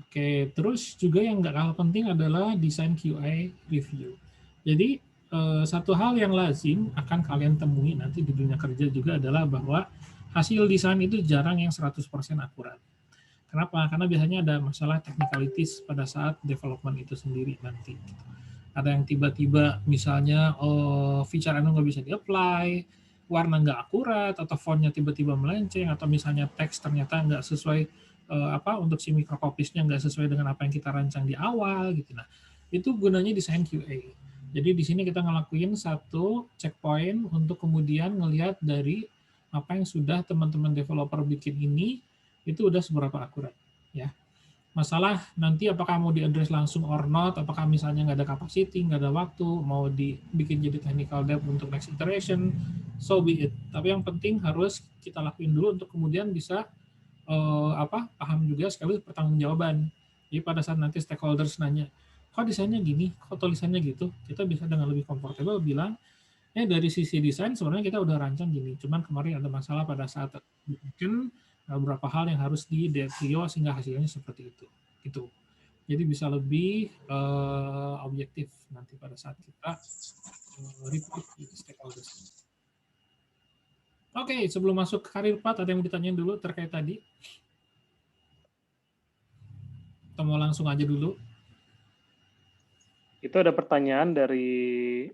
A: Oke, terus juga yang nggak kalah penting adalah desain QA review. Jadi satu hal yang lazim akan kalian temui nanti di dunia kerja juga adalah bahwa hasil desain itu jarang yang 100% akurat. Kenapa? Karena biasanya ada masalah technicalities pada saat development itu sendiri nanti. Ada yang tiba-tiba misalnya feature nggak bisa di-apply, warna nggak akurat, atau fontnya tiba-tiba melenceng, atau misalnya teks ternyata nggak sesuai untuk si microcopies-nya nggak sesuai dengan apa yang kita rancang di awal gitu. Nah, itu gunanya desain QA. Jadi di sini kita ngelakuin satu checkpoint untuk kemudian ngelihat dari apa yang sudah teman-teman developer bikin ini itu udah seberapa akurat ya. Masalah nanti apakah mau di-address langsung or not, apakah misalnya nggak ada capacity, nggak ada waktu, mau dibikin jadi technical debt untuk next iteration, so be it. Tapi yang penting harus kita lakuin dulu untuk kemudian bisa paham juga sekali pertanggungjawaban. Jadi pada saat nanti stakeholders nanya, kok desainnya gini, kok tulisannya gitu, kita bisa dengan lebih comfortable bilang, dari sisi desain sebenarnya kita udah rancang gini, cuman kemarin ada masalah pada saat mungkin beberapa hal yang harus di DPO sehingga hasilnya seperti itu. Gitu. Jadi bisa lebih objektif nanti pada saat kita report di stakeholders. Oke, sebelum masuk ke karir path, ada yang mau ditanyain dulu terkait tadi? Atau mau langsung aja dulu?
B: Itu ada pertanyaan dari,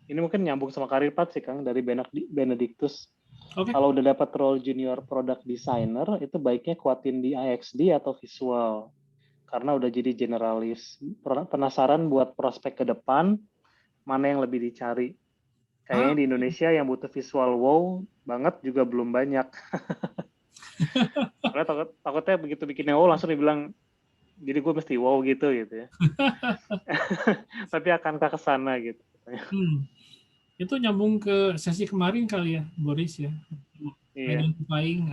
B: ini mungkin nyambung sama karir path sih Kang, dari Benedictus.
A: Oke.
B: Kalau udah dapat role junior product designer, itu baiknya kuatin di IXD atau visual? Karena udah jadi generalis. Penasaran buat prospek ke depan, mana yang lebih dicari? Kayaknya di Indonesia yang butuh visual wow banget juga belum banyak. Karena takutnya begitu bikinnya wow langsung dibilang, jadi gue mesti wow gitu ya. Tapi akankah ke sana gitu?
A: Itu nyambung ke sesi kemarin kali ya, Boris ya.
B: Iya.
A: Identifying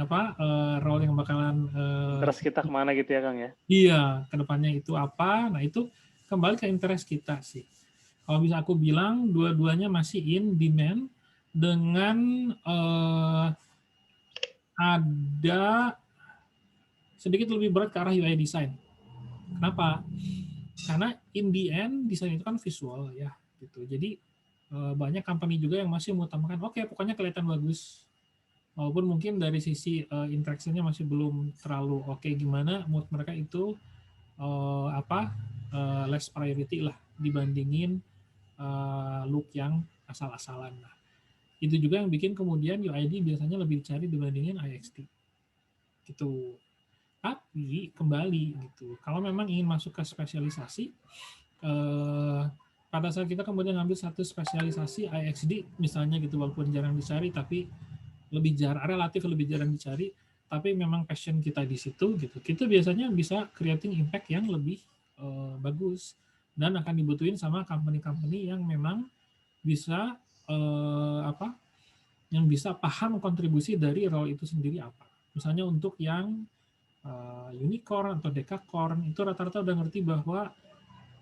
A: role yang bakalan
B: interest kita kemana gitu ya Kang ya?
A: Iya, kedepannya itu apa? Nah itu kembali ke interest kita sih. Kalau bisa aku bilang dua-duanya masih in demand dengan ada sedikit lebih berat ke arah UI design. Kenapa? Karena in the end desain itu kan visual ya, gitu. Jadi banyak company juga yang masih mengutamakan, oke, pokoknya kelihatan bagus. Walaupun mungkin dari sisi interaksinya masih belum terlalu oke gimana, menurut mereka itu less priority lah dibandingin look yang asal-asalan. Nah, itu juga yang bikin kemudian UID biasanya lebih dicari dibandingin IXT. Gitu. Tapi kembali gitu, kalau memang ingin masuk ke spesialisasi, pada saat kita kemudian ngambil satu spesialisasi IXD misalnya gitu, walaupun jarang dicari tapi relatif lebih jarang dicari, tapi memang passion kita di situ gitu, kita biasanya bisa creating impact yang lebih bagus dan akan dibutuhin sama company-company yang memang bisa yang bisa paham kontribusi dari role itu sendiri apa. Misalnya untuk yang unicorn atau decacorn itu rata-rata udah ngerti bahwa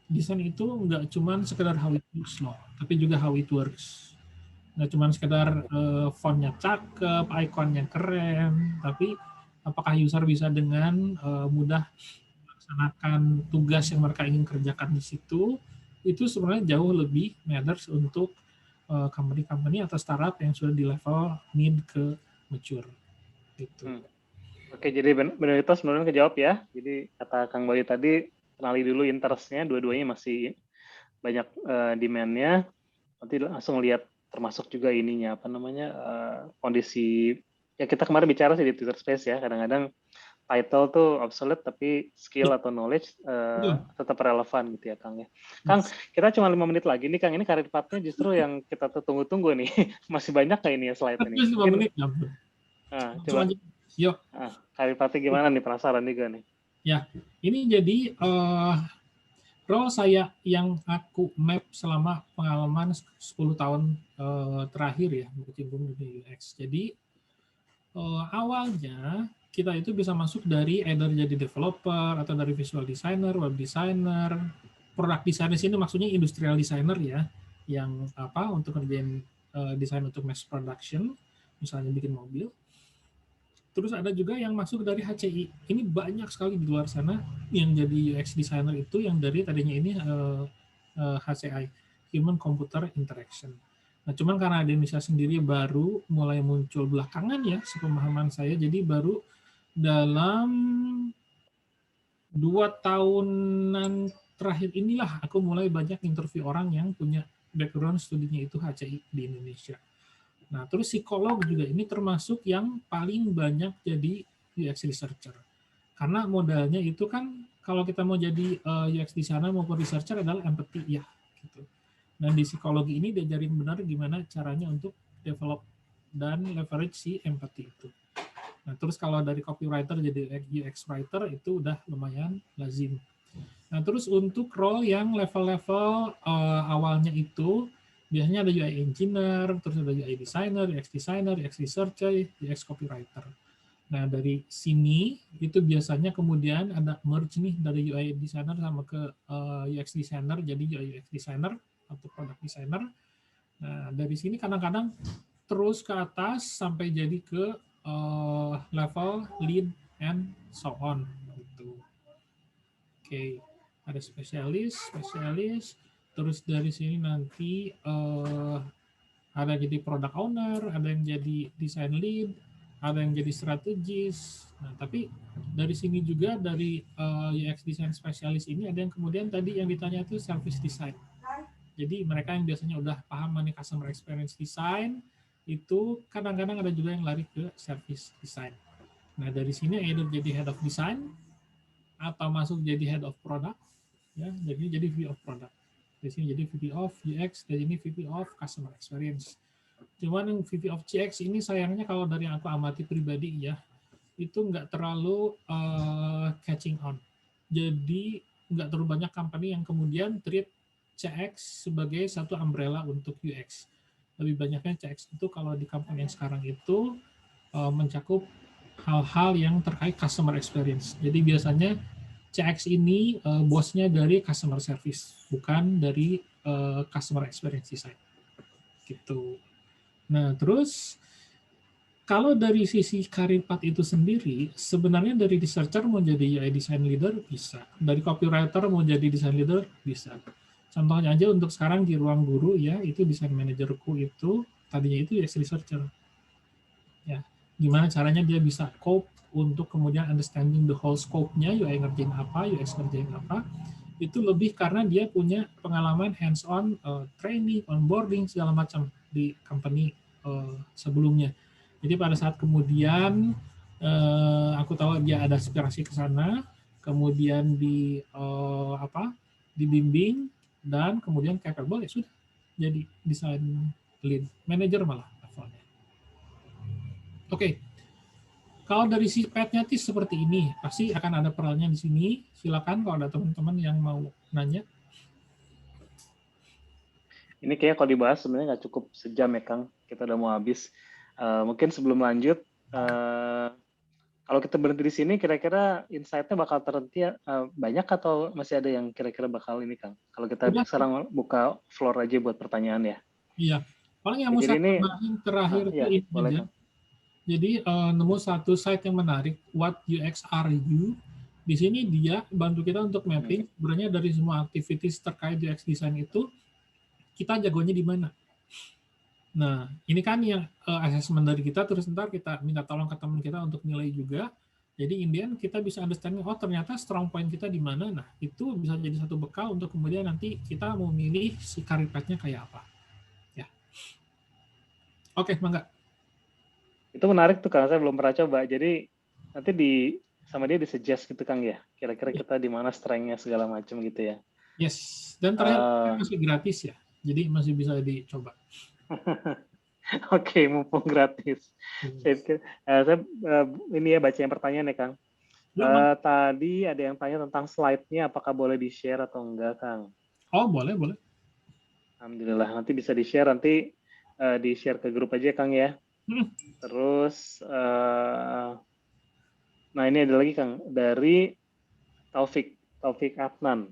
A: desain itu nggak cuma sekedar how it looks loh, tapi juga how it works. Nggak cuma sekedar fontnya cakep, ikonnya keren, tapi apakah user bisa dengan mudah melaksanakan tugas yang mereka ingin kerjakan di situ, itu sebenarnya jauh lebih matters untuk company-company atau startup yang sudah di level mid ke mature. Gitu.
B: Oke, jadi benar itu sebenarnya kejawab ya. Jadi kata Kang Bayu tadi, kenali dulu interest-nya, dua-duanya masih banyak demand-nya. Nanti langsung lihat termasuk juga ininya, kondisi, ya kita kemarin bicara sih di Twitter Space ya, kadang-kadang title tuh obsolete, tapi skill atau knowledge tetap relevan gitu ya Kang ya. Kang, kita cuma 5 menit lagi nih Kang, ini karir path-nya justru yang kita tunggu-tunggu nih. Masih banyak kayak ini ya slide ini.
A: 5 menit ya.
B: Coba.
A: Yuk.
B: Karir path gimana nih, penasaran juga nih.
A: Ya, ini jadi role saya yang aku map selama pengalaman 10 tahun terakhir ya berkecimpung di UX. Jadi awalnya kita itu bisa masuk dari either jadi developer atau dari visual designer, web designer, product designer sini maksudnya industrial designer ya, yang untuk ngerjain desain untuk mass production, misalnya bikin mobil. Terus ada juga yang masuk dari HCI. Ini banyak sekali di luar sana yang jadi UX designer itu yang dari tadinya ini HCI, Human Computer Interaction. Nah, cuman karena di Indonesia sendiri baru mulai muncul belakangan ya, sepemahaman saya, jadi baru dalam 2 tahunan terakhir inilah aku mulai banyak interview orang yang punya background studinya itu HCI di Indonesia. Nah, terus psikolog juga ini termasuk yang paling banyak jadi UX researcher. Karena modalnya itu kan kalau kita mau jadi UX designer maupun researcher adalah empathy ya. Gitu. Dan di psikologi ini diajarin benar gimana caranya untuk develop dan leverage si empathy itu. Nah, terus kalau dari copywriter jadi UX writer itu udah lumayan lazim. Nah, terus untuk role yang level-level awalnya itu biasanya ada UI engineer, terus ada UI designer, UX researcher, UX copywriter. Nah, dari sini itu biasanya kemudian ada merge nih dari UI designer sama ke UX designer, jadi UI UX designer atau product designer. Nah, dari sini kadang-kadang terus ke atas sampai jadi ke level lead and so on. Gitu. Oke, ada spesialis, terus dari sini nanti ada jadi product owner, ada yang jadi design lead, ada yang jadi strategis. Nah, tapi dari sini juga dari UX design spesialis ini ada yang kemudian tadi yang ditanya itu service design. Jadi mereka yang biasanya udah paham mengenai customer experience design itu kadang-kadang ada juga yang lari ke service design. Nah, dari sini either jadi head of design atau masuk jadi head of product, ya, jadi VP of product. Di sini jadi VP of UX, dan ini VP of customer experience. Cuman yang VP of CX ini sayangnya kalau dari yang aku amati pribadi ya, itu nggak terlalu catching on. Jadi nggak terlalu banyak company yang kemudian treat CX sebagai satu umbrella untuk UX. Lebih banyaknya CX itu kalau di company yang sekarang itu mencakup hal-hal yang terkait customer experience. Jadi biasanya CX ini bosnya dari customer service, bukan dari customer experience design. Gitu. Nah, terus kalau dari sisi career path itu sendiri, sebenarnya dari researcher mau jadi UI design leader bisa, dari copywriter mau jadi design leader bisa. Contohnya aja untuk sekarang di ruang guru ya, itu design manajerku itu tadinya itu UX researcher. Ya, gimana caranya dia bisa cope untuk kemudian understanding the whole scope-nya, UI ngerjain apa, UX ngerjain apa, itu lebih karena dia punya pengalaman hands-on training, onboarding, segala macam di company sebelumnya. Jadi pada saat kemudian aku tahu dia ada aspirasi ke sana, kemudian dibimbing, dan kemudian capable, ya sudah, jadi design lead, manager malah levelnya. Oke. Kalau dari si pet-nya seperti ini, pasti akan ada perannya di sini. Silakan kalau ada teman-teman yang mau nanya.
B: Ini kayaknya kalau dibahas sebenarnya nggak cukup sejam ya, Kang. Kita udah mau habis. Mungkin sebelum lanjut, kalau kita berhenti di sini, kira-kira insight-nya bakal terhenti banyak atau masih ada yang kira-kira bakal ini, Kang? Kalau kita sekarang buka floor aja buat pertanyaan ya.
A: Iya. Paling yang mau saya tambahin terakhir itu ini
B: boleh,
A: aja.
B: Kang.
A: Jadi nemu satu site yang menarik, What UX Are You? Di sini dia bantu kita untuk mapping sebenarnya dari semua activities terkait UX design itu kita jagonya di mana. Nah, ini kan yang assessment dari kita, terus ntar kita minta tolong ke teman kita untuk nilai juga. Jadi Indian kita bisa understanding, oh ternyata strong point kita di mana. Nah, itu bisa jadi satu bekal untuk kemudian nanti kita mau milih si career path-nya kayak apa. Ya. Oke, mangga.
B: Itu menarik tuh, Kang. Saya belum pernah coba. Jadi nanti sama dia disuggest gitu, Kang ya. Kira-kira kita di mana strength-nya segala macam gitu ya.
A: Yes. Dan terakhir masih gratis ya. Jadi masih bisa dicoba.
B: Oke, mumpung gratis. Saya ini ya baca yang pertanyaan ya, Kang. Tadi ada yang tanya tentang slide-nya, apakah boleh di-share atau enggak, Kang?
A: Oh, boleh.
B: Alhamdulillah, nanti bisa di-share, nanti di-share ke grup aja, Kang ya. Terus, nah ini ada lagi, Kang, dari Taufik Adnan.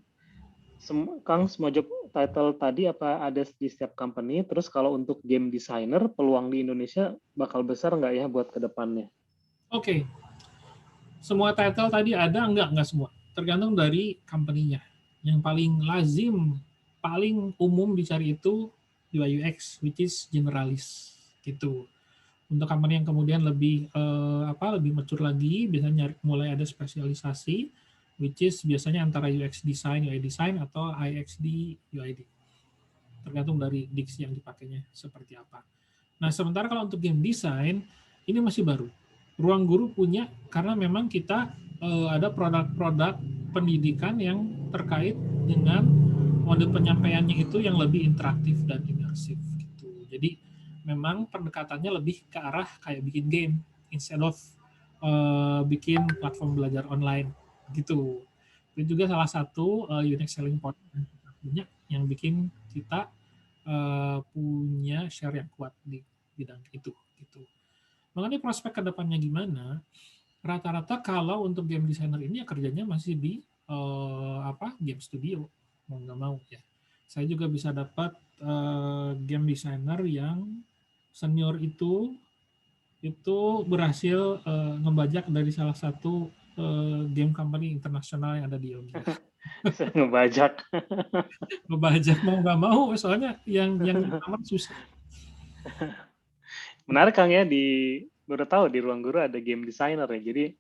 B: Kang, semua job title tadi apa ada di setiap company? Terus kalau untuk game designer, peluang di Indonesia bakal besar nggak ya buat ke depannya?
A: Oke. Semua title tadi ada, enggak semua. Tergantung dari company-nya. Yang paling lazim, paling umum dicari itu UI UX, which is generalis. Gitu. Untuk company yang kemudian lebih lebih mature lagi, biasanya mulai ada spesialisasi, which is biasanya antara UX design, UI design, atau IXD, UID. Tergantung dari diksi yang dipakainya seperti apa. Nah, sementara kalau untuk game design, ini masih baru. Ruang Guru punya, karena memang kita ada produk-produk pendidikan yang terkait dengan mode penyampaiannya itu yang lebih interaktif dan imersif. Gitu. Jadi, memang pendekatannya lebih ke arah kayak bikin game, instead of bikin platform belajar online gitu. Itu juga salah satu unique selling point yang kita punya yang bikin kita punya share yang kuat di bidang itu gitu. Mengenai prospek kedepannya gimana? Rata-rata kalau untuk game designer ini ya kerjanya masih di game studio, mau nggak mau ya. Saya juga bisa dapat game designer yang senior itu berhasil ngebajak dari salah satu game company internasional yang ada di Yogi.
B: Saya ngebajak.
A: Ngebajak mau nggak mau, soalnya yang aman susah.
B: Menarik Kang ya, baru tahu di Ruang Guru ada game designer ya. Jadi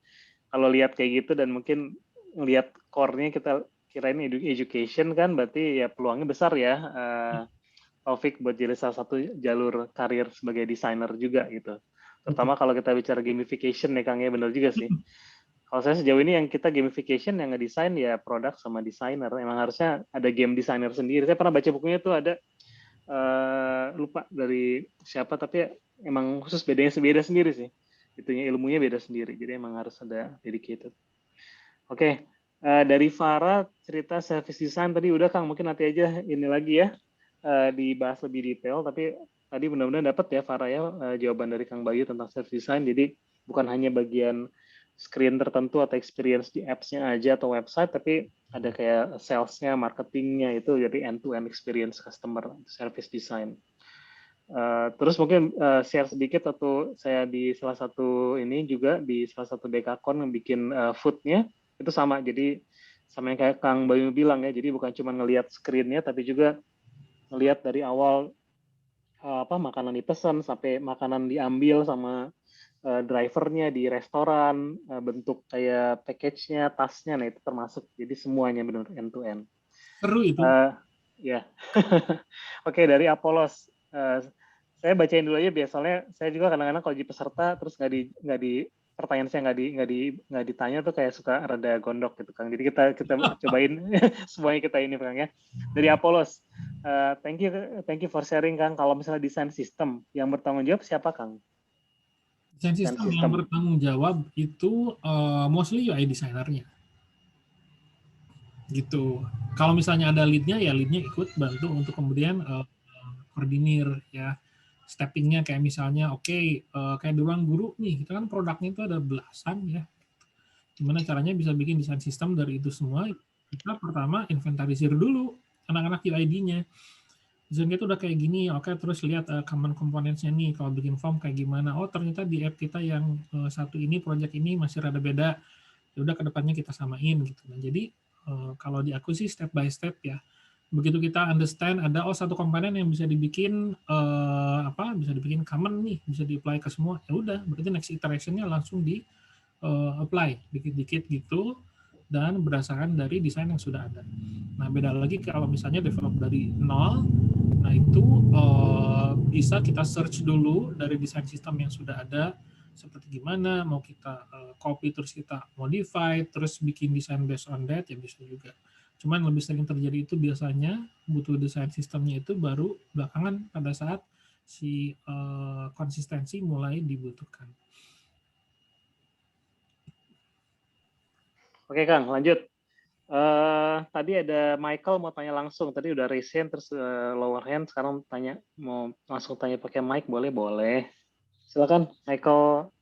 B: kalau lihat kayak gitu dan mungkin lihat core-nya kita kirain education kan, berarti ya peluangnya besar ya. Taufik buat jadi salah satu jalur karir sebagai desainer juga gitu. Terutama kalau kita bicara gamification nih Kang ya, benar juga sih. Kalau saya sejauh ini yang kita gamification yang ngedesain ya produk sama desainer. Emang harusnya ada game designer sendiri. Saya pernah baca bukunya tuh ada lupa dari siapa tapi emang khusus beda sendiri sih. Itunya ilmunya beda sendiri. Jadi emang harus ada dedicated. Oke. Dari Farah cerita service design tadi udah Kang, mungkin nanti aja ini lagi ya dibahas lebih detail, tapi tadi benar-benar dapat ya Farah ya jawaban dari Kang Bayu tentang service design. Jadi bukan hanya bagian screen tertentu atau experience di apps-nya aja atau website, tapi ada kayak sales-nya, marketingnya itu jadi end-to-end experience customer service design. Terus mungkin share sedikit atau saya di salah satu ini juga di salah satu Dekakon yang bikin food-nya itu sama. Jadi sama yang kayak Kang Bayu bilang ya, jadi bukan cuma ngelihat screen-nya tapi juga ngelihat dari awal makanan dipesan sampai makanan diambil sama drivernya di restoran, bentuk kayak package-nya, tasnya, nah itu termasuk. Jadi semuanya benar end to end.
A: Seru itu.
B: Ya. Oke, dari Apolos. Saya bacain dulu aja biasanya. Saya juga kadang-kadang kalau jadi peserta terus nggak di pertanyaan saya nggak ditanya tuh kayak suka rada gondok gitu Kang. Jadi kita cobain semuanya kita ini Kang ya. Dari Apolos. Thank you for sharing Kang. Kalau misalnya desain sistem yang bertanggung jawab siapa Kang?
A: Desain sistem yang bertanggung jawab itu mostly UI designer-nya. Gitu. Kalau misalnya ada lead-nya ya lead-nya ikut bantu untuk kemudian koordinir ya. Stepping-nya kayak misalnya kayak di Ruang Guru nih, kita kan produknya itu ada belasan ya. Gimana caranya bisa bikin desain sistem dari itu semua? Kita pertama inventarisir dulu anak-anak UID-nya. Desain itu udah kayak gini, terus lihat common components-nya nih, kalau bikin form kayak gimana. Oh ternyata di app kita yang satu ini, project ini masih rada beda. Ya udah kedepannya kita samain gitu. Nah jadi kalau di aku sih step by step ya. Begitu kita understand ada satu komponen yang bisa dibikin bisa dibikin common nih, bisa di-apply ke semua. Ya udah, berarti next iteration-nya langsung di apply dikit-dikit gitu dan berdasarkan dari desain yang sudah ada. Nah, beda lagi kalau misalnya develop dari nol, nah itu bisa kita search dulu dari desain sistem yang sudah ada, seperti gimana, mau kita copy terus kita modify, terus bikin desain based on that, ya bisa juga. Cuman lebih sering terjadi itu biasanya butuh desain sistemnya itu baru belakangan pada saat si konsistensi mulai dibutuhkan.
B: Oke Kang, lanjut. Tadi ada Michael mau tanya langsung. Tadi udah raise hand terus lower hand. Sekarang mau langsung tanya pakai mic, boleh. Silakan Michael.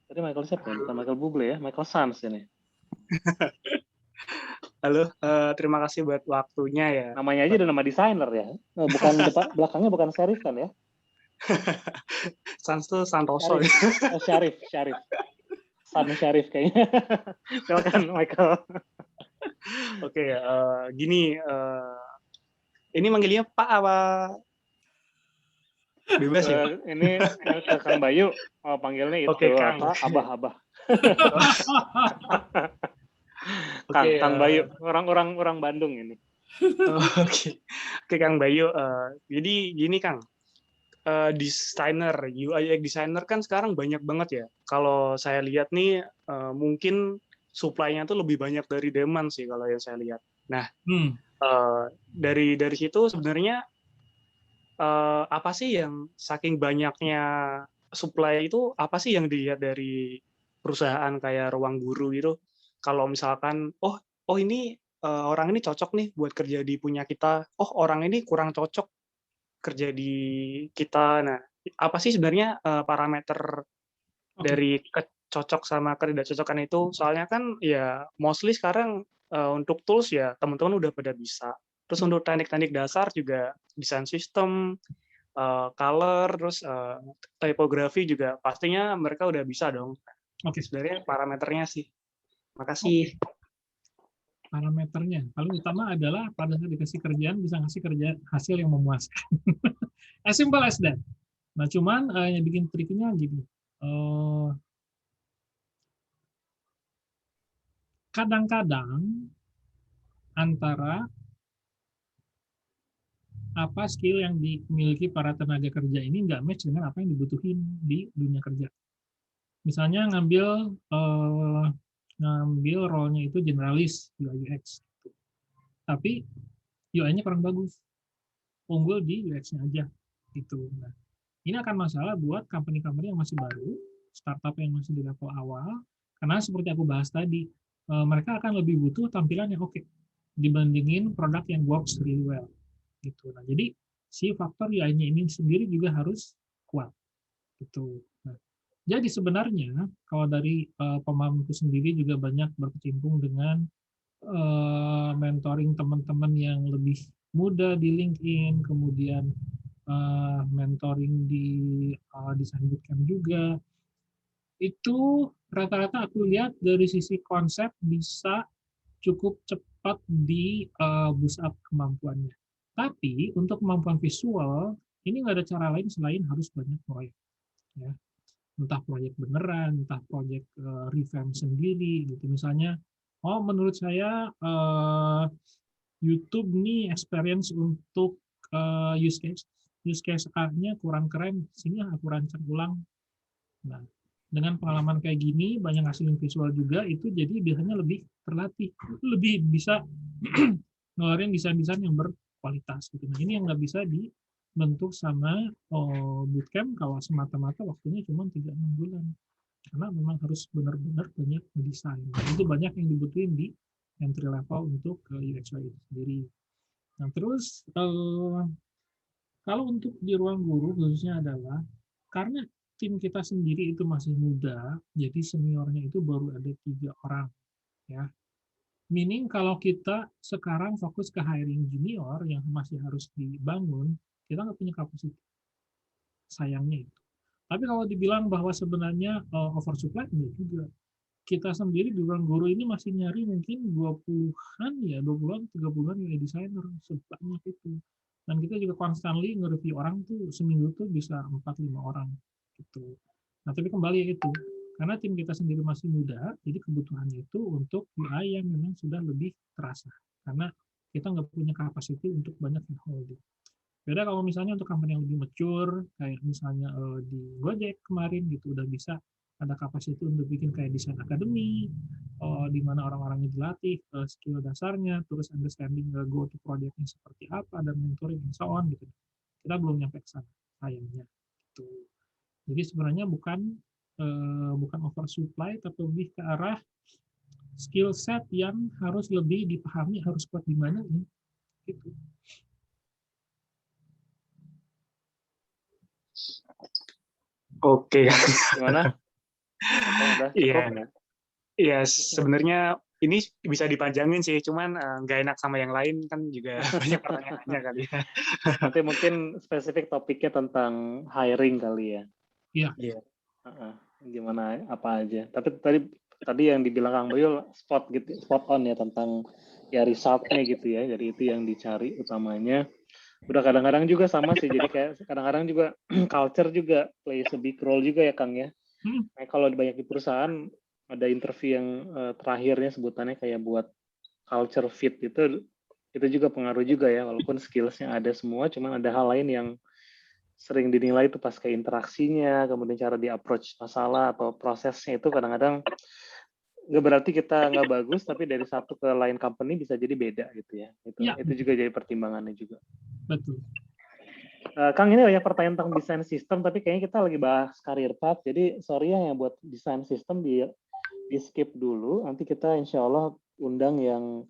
B: Tadi Michael siapa ya? Bukan Michael Bublé ya, Michael Sans ini.
D: Halo, terima kasih buat waktunya ya.
B: Namanya aja udah nama desainer ya. Bukan belakangnya bukan Syarif kan ya?
D: Sans tuh Santoso.
B: Syarif. San Syarif kayaknya. Silakan Michael.
D: Oke, gini, ini manggilnya Pak apa? Bebas ya?
B: Ini ke Kang Bayu, panggilnya itu
D: Kang.
B: Abah.
D: Oke,
B: Kang Bayu, orang Bandung ini.
D: Oke, Kang Bayu. Jadi gini Kang, desainer, UI designer kan sekarang banyak banget ya. Kalau saya lihat nih, mungkin supply-nya tuh lebih banyak dari demand sih kalau yang saya lihat. Nah, dari situ sebenarnya apa sih yang saking banyaknya supply itu apa sih yang dilihat dari perusahaan kayak Ruang Guru gitu? Kalau misalkan, ini orang ini cocok nih buat kerja di punya kita, orang ini kurang cocok kerja di kita. Nah, apa sih sebenarnya parameter
A: Oke.
D: dari cocok sama ketidakcocokan itu? Soalnya kan ya mostly sekarang untuk tools ya teman-teman udah pada bisa. Terus untuk teknik-teknik dasar juga desain sistem, color, terus typography juga pastinya mereka udah bisa dong.
A: Oke.
D: Sebenarnya parameternya sih. Makasih.
A: Parameternya paling utama adalah pada saat dikasih kerjaan bisa ngasih kerja hasil yang memuaskan. As simple as that. Nah, cuman yang bikin triknya gini. Kadang-kadang antara apa skill yang dimiliki para tenaga kerja ini nggak match dengan apa yang dibutuhin di dunia kerja. Misalnya ngambil role-nya itu generalis UI UX, tapi UI-nya kurang bagus, unggul di UX-nya aja, gitu. Nah, ini akan masalah buat company-company yang masih baru, startup yang masih di level awal, karena seperti aku bahas tadi, mereka akan lebih butuh tampilan yang oke dibandingin produk yang works really well, gitu. Nah, jadi si faktor UI-nya ini sendiri juga harus kuat, gitu. Nah, jadi sebenarnya kalau dari pemahamku sendiri juga banyak berkecimpung dengan mentoring teman-teman yang lebih muda di LinkedIn, kemudian mentoring di desain bootcamp juga. Itu rata-rata aku lihat dari sisi konsep bisa cukup cepat di boost up kemampuannya. Tapi untuk kemampuan visual, ini nggak ada cara lain selain harus banyak proyek. Ya. Entah proyek beneran, entah proyek revamp sendiri, gitu. Misalnya, menurut saya YouTube nih experience untuk use case A-nya kurang keren, sini aku rancang ulang. Nah, dengan pengalaman kayak gini, banyak hasil visual juga, itu jadi biasanya lebih terlatih, lebih bisa ngeluarin desain-desain yang berkualitas. Gitu. Nah, ini yang nggak bisa dibentuk sama bootcamp kalau semata-mata waktunya cuma 3-6 bulan. Karena memang harus benar-benar banyak mendesain. Nah, itu banyak yang dibutuhin di entry level untuk UX UI itu sendiri. Nah, terus kalau untuk di ruang guru khususnya adalah karena tim kita sendiri itu masih muda, jadi seniornya itu baru ada 3 orang, ya. Meaning kalau kita sekarang fokus ke hiring junior yang masih harus dibangun, kita nggak punya kapasitas, sayangnya itu. Tapi kalau dibilang bahwa sebenarnya oversupply, enggak juga. Kita sendiri di ruang guru ini masih nyari mungkin 20-an ya, 20-an, 30-an UI designer, sebanyak itu. Dan kita juga constantly nge-review orang tuh seminggu tuh bisa 4-5 orang gitu. Nah, tapi kembali ya itu, karena tim kita sendiri masih muda, jadi kebutuhannya itu untuk UI yang memang sudah lebih terasa. Karena kita nggak punya kapasitas untuk banyak yang holding. Beda kalau misalnya untuk company yang lebih mature, kayak misalnya di Gojek kemarin gitu, udah bisa ada kapasitas untuk bikin kayak desain akademi, di mana orang-orangnya dilatih skill dasarnya, terus understanding go to project-nya seperti apa, dan mentoring and so on gitu. Kita belum nyampe ke sana, sayangnya. Gitu. Jadi sebenarnya bukan oversupply, tapi lebih ke arah skill set yang harus lebih dipahami, harus kuat di mana nih. Gitu.
D: Oke.
B: Gimana? Udah cukup ya?
D: Iya, sebenarnya ini bisa dipanjangin sih, cuman nggak enak sama yang lain kan juga banyak pertanyaannya kali ya.
B: Nanti mungkin spesifik topiknya tentang hiring kali ya.
A: Iya.
B: Gimana apa aja. Tapi tadi yang dibilang Kang Bayu spot on ya tentang ya resultnya gitu ya. Jadi itu yang dicari utamanya. Udah kadang-kadang juga sama sih. Jadi kayak kadang-kadang juga culture juga plays a big role juga ya Kang ya. Nah, kalau banyak di perusahaan ada interview yang terakhirnya sebutannya kayak buat culture fit itu juga pengaruh juga ya. Walaupun skillsnya ada semua, cuman ada hal lain yang sering dinilai itu pas ke interaksinya, kemudian cara di approach masalah atau prosesnya itu kadang-kadang nggak berarti kita nggak bagus, tapi dari satu ke lain company bisa jadi beda gitu ya. Itu juga jadi pertimbangannya juga.
A: Betul.
B: Kang, ini banyak pertanyaan tentang desain sistem, tapi kayaknya kita lagi bahas career path. Jadi sorry ya yang buat desain sistem di skip dulu. Nanti kita insya Allah undang yang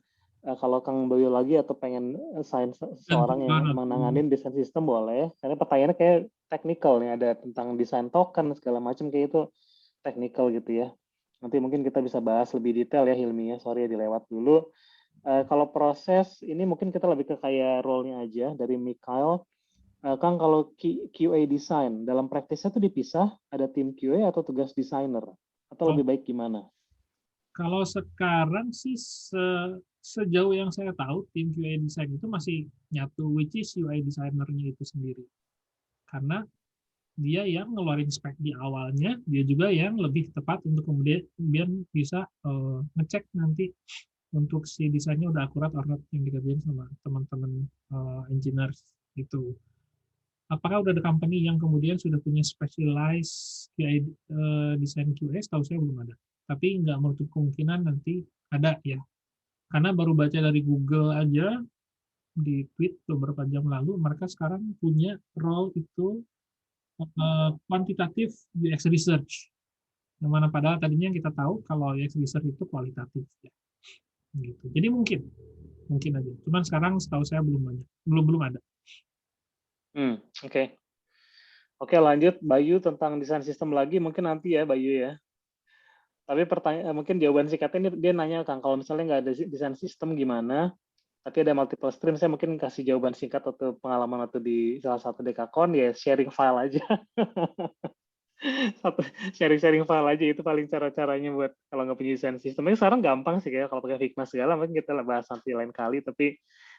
B: kalau Kang Bayu lagi atau pengen assign seorang yang emang nanganin desain sistem boleh. Karena pertanyaannya kayak technical nih, ada tentang desain token segala macam kayak itu technical gitu ya. Nanti mungkin kita bisa bahas lebih detail ya Hilmi ya. Sorry ya dilewat dulu. Kalau proses ini mungkin kita lebih ke kayak role-nya aja dari Mikhail. Kang, kalau QA design dalam praktisnya itu dipisah, ada tim QA atau tugas desainer, atau lebih baik gimana?
A: Kalau sekarang sih sejauh yang saya tahu tim QA design itu masih nyatu, which is UI designer-nya itu sendiri. Karena dia yang ngeluarin spek di awalnya, dia juga yang lebih tepat untuk kemudian bisa ngecek nanti untuk si desainnya udah akurat or not yang dikerjain sama teman-teman engineers itu. Apakah udah ada company yang kemudian sudah punya specialized QA desain QA? Tahu saya belum ada. Tapi nggak menutup kemungkinan nanti ada ya. Karena baru baca dari Google aja di tweet beberapa jam lalu, mereka sekarang punya role itu kuantitatif UX research. Yang mana padahal tadinya kita tahu kalau UX research itu kualitatif ya. Gitu. Jadi mungkin aja. Cuman sekarang setahu saya belum banyak, belum ada.
B: Oke. Oke, lanjut Bayu tentang desain sistem lagi mungkin nanti ya Bayu ya. Tapi pertanyaan mungkin jawaban singkatnya dia nanya Kang, kalau misalnya nggak ada desain sistem gimana? Tapi ada multiple stream, saya mungkin kasih jawaban singkat atau pengalaman atau di salah satu Dekakon ya sharing file aja. Sharing file aja itu paling cara-caranya buat kalau nggak punya desain sistem. Ini sekarang gampang sih kayak kalau pakai Figma segala mungkin kita bahas nanti lain kali. Tapi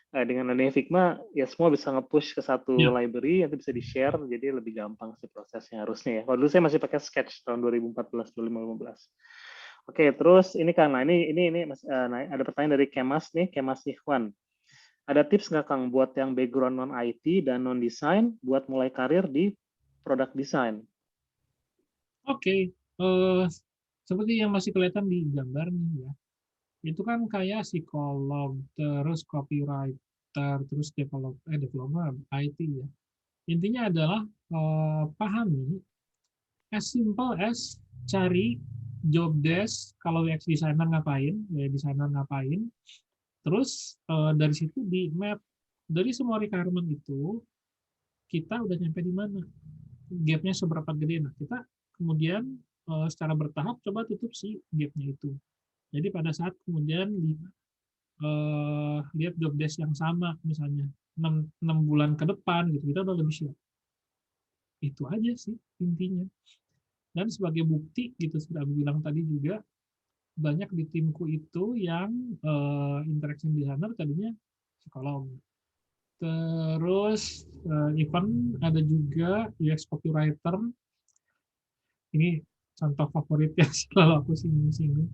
B: dengan adanya Figma ya semua bisa nge-push ke satu library, nanti bisa di-share, jadi lebih gampang sih prosesnya harusnya ya. Kalau dulu saya masih pakai Sketch tahun 2014-2015. Oke, terus ini Kang, nah ini ada pertanyaan dari Kemas nih, Kemas Ikhwan. Ada tips nggak Kang buat yang background non-IT dan non-design buat mulai karir di product design?
A: Oke, seperti yang masih kelihatan di gambar nih ya. Itu kan kayak psikolog, terus copywriter, terus developer IT ya. Intinya adalah pahami as simple as cari job desk, kalau UX designer ngapain, ya designer ngapain, terus dari situ di map, dari semua requirement itu, kita udah nyampe di mana, gapnya seberapa gede. Nah, kita kemudian secara bertahap coba tutup si gapnya itu. Jadi pada saat kemudian lihat job desk yang sama, misalnya 6 bulan ke depan, gitu, kita udah lebih siap. Itu aja sih intinya. Dan sebagai bukti, gitu sudah aku bilang tadi juga, banyak di timku itu yang interaction designer tadinya psikolog. Terus even ada juga UX copywriter. Ini contoh favorit yang selalu aku singgung.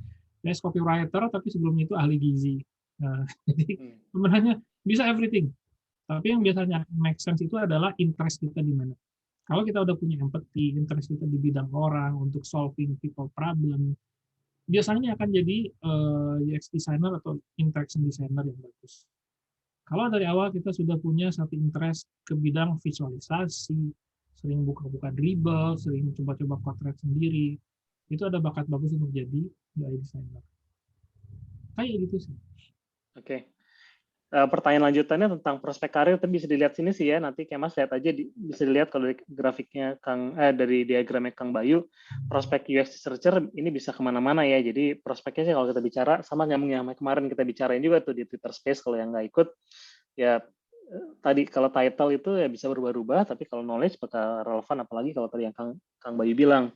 A: UX copywriter tapi sebelumnya itu ahli gizi. Nah, jadi sebenarnya bisa everything. Tapi yang biasanya make sense itu adalah interest kita di mana. Kalau kita udah punya empathy, interest kita di bidang orang untuk solving people problem, biasanya akan jadi UX designer atau interaction designer yang bagus. Kalau dari awal kita sudah punya satu interest ke bidang visualisasi, sering buka-buka dribble, sering coba-coba potret sendiri, itu ada bakat bagus untuk jadi UI designer. Kayak gitu sih.
B: Oke. Pertanyaan lanjutannya tentang prospek karir, tapi bisa dilihat sini sih ya, nanti Kemas lihat aja, bisa dilihat kalau dari grafiknya dari diagramnya Kang Bayu, prospek UX researcher ini bisa kemana-mana ya, jadi prospeknya sih kalau kita bicara, sama nyambung yang kemarin kita bicarain juga tuh di Twitter Space, kalau yang nggak ikut, ya tadi kalau title itu ya bisa berubah-ubah, tapi kalau knowledge bakal relevan, apalagi kalau tadi yang Kang Bayu bilang,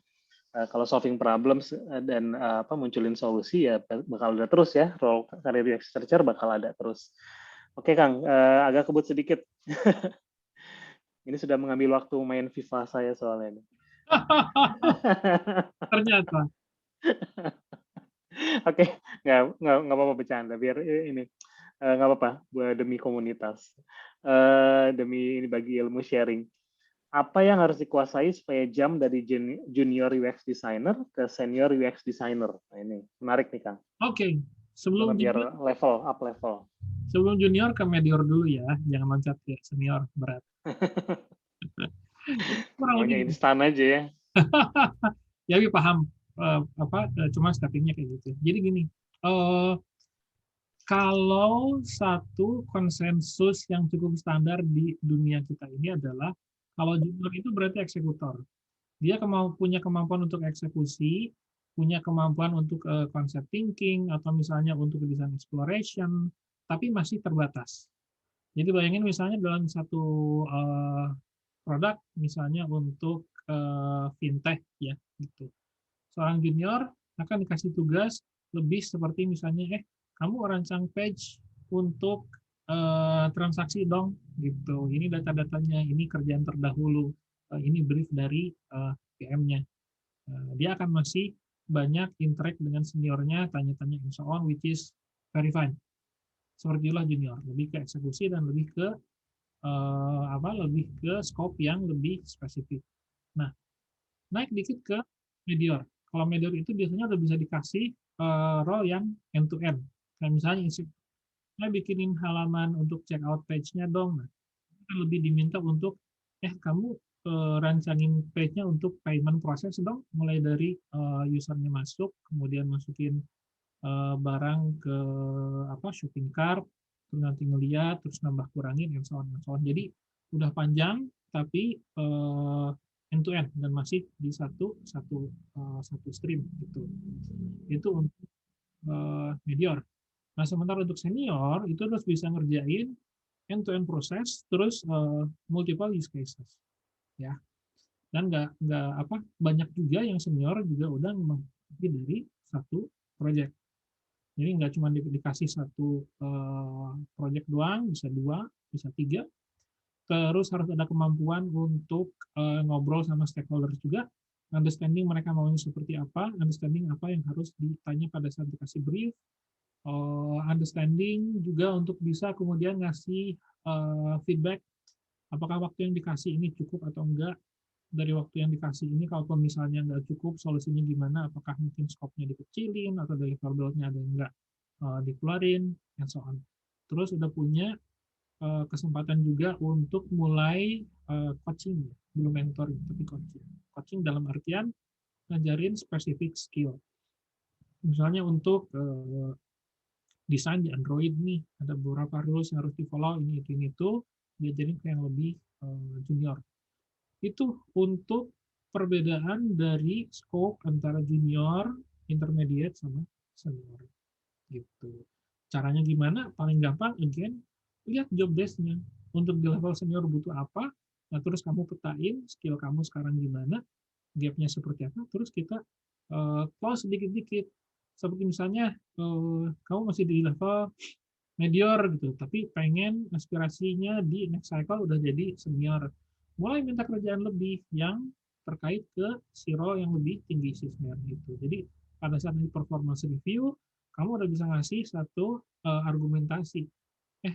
B: kalau solving problems dan munculin solusi ya bakal ada terus ya, role career UX researcher bakal ada terus. Oke Kang, agak kebut sedikit. Ini sudah mengambil waktu main FIFA saya soalnya.
A: Ternyata.
B: Oke, nggak apa-apa bercanda. Biar ini nggak apa-apa, demi komunitas, demi ini bagi ilmu sharing. Apa yang harus dikuasai supaya jump dari junior UX designer ke senior UX designer? Nah, ini menarik nih Kang.
A: Oke, sebelum
B: biar level.
A: Sebelum junior ke medior dulu ya, jangan loncat ke senior berat. Kurang
B: Maunya
A: lebih.
B: instan aja ya.
A: Ya, tapi paham cuma steppingnya kayak gitu. Jadi gini, kalau satu konsensus yang cukup standar di dunia kita ini adalah kalau junior itu berarti eksekutor. Dia punya kemampuan untuk eksekusi, punya kemampuan untuk concept thinking, atau misalnya untuk design exploration, tapi masih terbatas. Jadi bayangin misalnya dalam satu produk, misalnya untuk fintech, ya, gitu. Seorang junior akan dikasih tugas lebih seperti misalnya, kamu rancang page untuk transaksi dong, gitu. Ini data-datanya, ini kerjaan terdahulu, ini brief dari PM-nya. Dia akan masih banyak interact dengan seniornya, tanya-tanya and so on, which is very fine. Seperti itulah junior, lebih ke eksekusi dan lebih ke scope yang lebih spesifik. Nah, naik dikit ke medior. Kalau medior itu biasanya udah bisa dikasih role yang end to end. Kayak misalnya saya bikinin halaman untuk check out page-nya dong. Nah, lebih diminta untuk kamu rancangin page-nya untuk payment proses dong, mulai dari usernya masuk, kemudian masukin barang ke shopping cart, terus nanti ngeliat, terus nambah kurangin, and so on. Jadi udah panjang, tapi end to end dan masih di satu stream gitu. Itu untuk medior. Nah, sementara untuk senior itu harus bisa ngerjain end to end proses, terus multiple use cases, ya. Dan banyak juga yang senior juga udah mengerti dari satu project. Jadi nggak cuma dikasih satu project doang, bisa 2, bisa 3. Terus harus ada kemampuan untuk ngobrol sama stakeholder juga, understanding mereka maunya seperti apa, understanding apa yang harus ditanya pada saat dikasih brief, understanding juga untuk bisa kemudian ngasih feedback, apakah waktu yang dikasih ini cukup atau enggak, dari waktu yang dikasih ini, kalaupun misalnya nggak cukup, solusinya gimana, apakah mungkin scope-nya dikecilin, atau deliverable-nya ada yang nggak dikeluarin, and so on. Terus udah punya kesempatan juga untuk mulai coaching, belum mentoring, tapi coaching. Coaching dalam artian ngajarin spesifik skill. Misalnya untuk desain di Android nih, ada beberapa rules yang harus di-follow, ini, itu, diajarin ke yang lebih junior. Itu untuk perbedaan dari scope antara junior, intermediate, sama senior. Gitu. Caranya gimana? Paling gampang, again, lihat job desk-nya. Untuk di level senior butuh apa, nah terus kamu petain skill kamu sekarang gimana, gap-nya seperti apa, terus kita close sedikit-dikit. Seperti misalnya, kamu masih di level medior gitu, tapi pengen aspirasinya di next cycle udah jadi senior. Mulai minta kerjaan lebih yang terkait ke si role yang lebih tinggi si senior gitu. Jadi pada saat ini performance review, kamu udah bisa ngasih satu argumentasi.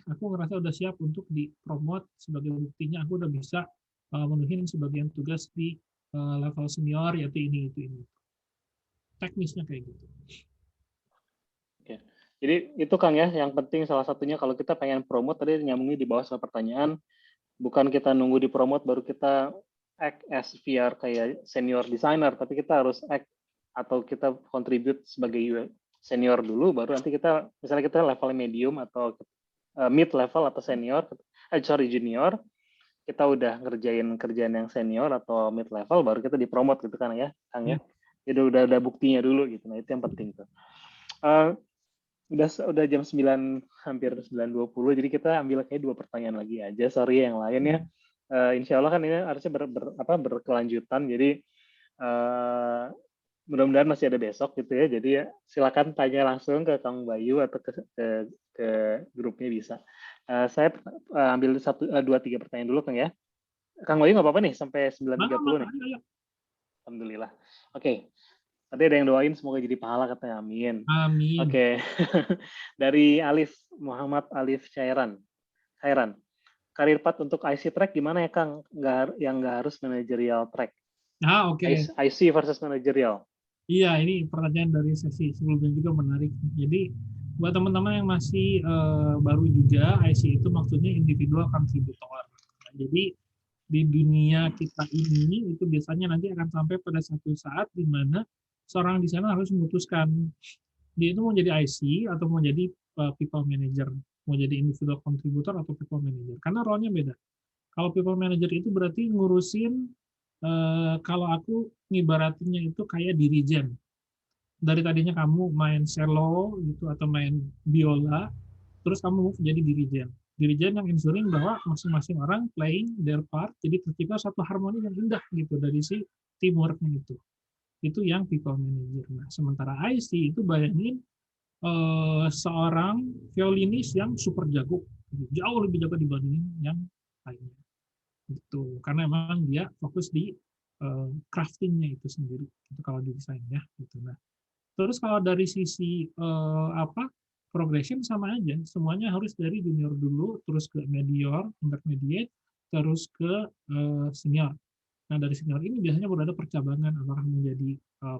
A: Aku ngerasa udah siap untuk dipromot, sebagai buktinya aku udah bisa memenuhi sebagian tugas di level senior, yaitu ini, itu. Teknisnya kayak gitu.
B: Oke. Jadi itu Kang ya, yang penting salah satunya kalau kita pengen promote, tadi nyambungnya di bawah soal pertanyaan, bukan kita nunggu di promote baru kita act as VR kayak senior designer, tapi kita harus act atau kita contribute sebagai senior dulu, baru nanti kita, misalnya kita level medium atau mid level atau senior, junior, kita udah ngerjain kerjaan yang senior atau mid level, baru kita dipromot gitu kan ya, Kang ya. Jadi udah ada buktinya dulu gitu. Nah, itu yang penting tuh. Udah jam 9, hampir 9.20, jadi kita ambil kayak 2 pertanyaan lagi aja. Sorry yang lainnya. Insya Allah kan ini harusnya berkelanjutan, jadi mudah-mudahan masih ada besok gitu ya. Jadi ya, silakan tanya langsung ke Kang Bayu atau ke grupnya bisa. Saya ambil 1, 2, 3 pertanyaan dulu Kang ya. Kang Bayu nggak apa-apa nih sampai 9.30 nih. Alhamdulillah. Oke. Tadi ada yang doain semoga jadi pahala katanya, amin.
A: Amin.
B: Oke. Dari Muhammad Alif Khairan. Karir path untuk IC track gimana ya Kang? Yang nggak harus managerial track.
A: Oke.
B: IC versus managerial.
A: Iya, ini pertanyaan dari sesi sebelumnya juga menarik. Jadi buat teman-teman yang masih baru juga, IC itu maksudnya individual contributor. Nah, jadi di dunia kita ini itu biasanya nanti akan sampai pada satu saat di mana seorang desainer harus memutuskan dia itu mau jadi IC atau mau jadi people manager, mau jadi individual contributor atau people manager, karena role-nya beda. Kalau people manager itu berarti ngurusin, kalau aku ngibaratinnya itu kayak dirijen. Dari tadinya kamu main cello gitu atau main biola, terus kamu move jadi dirijen. Dirijen yang ensuring bahwa masing-masing orang playing their part, jadi tercipta satu harmoni yang indah gitu dari si teamwork-nya itu. Itu yang people manager. Nah, sementara IC itu bayangin seorang violinis yang super jago, jauh lebih jago dibandingin yang lainnya. Gitu. Karena memang dia fokus di crafting-nya itu sendiri. Itu kalau di desainnya gitu. Nah, terus kalau dari sisi progression sama aja, semuanya harus dari junior dulu, terus ke medior, intermediate, terus ke senior. Nah, dari senior ini biasanya baru ada percabangan apakah menjadi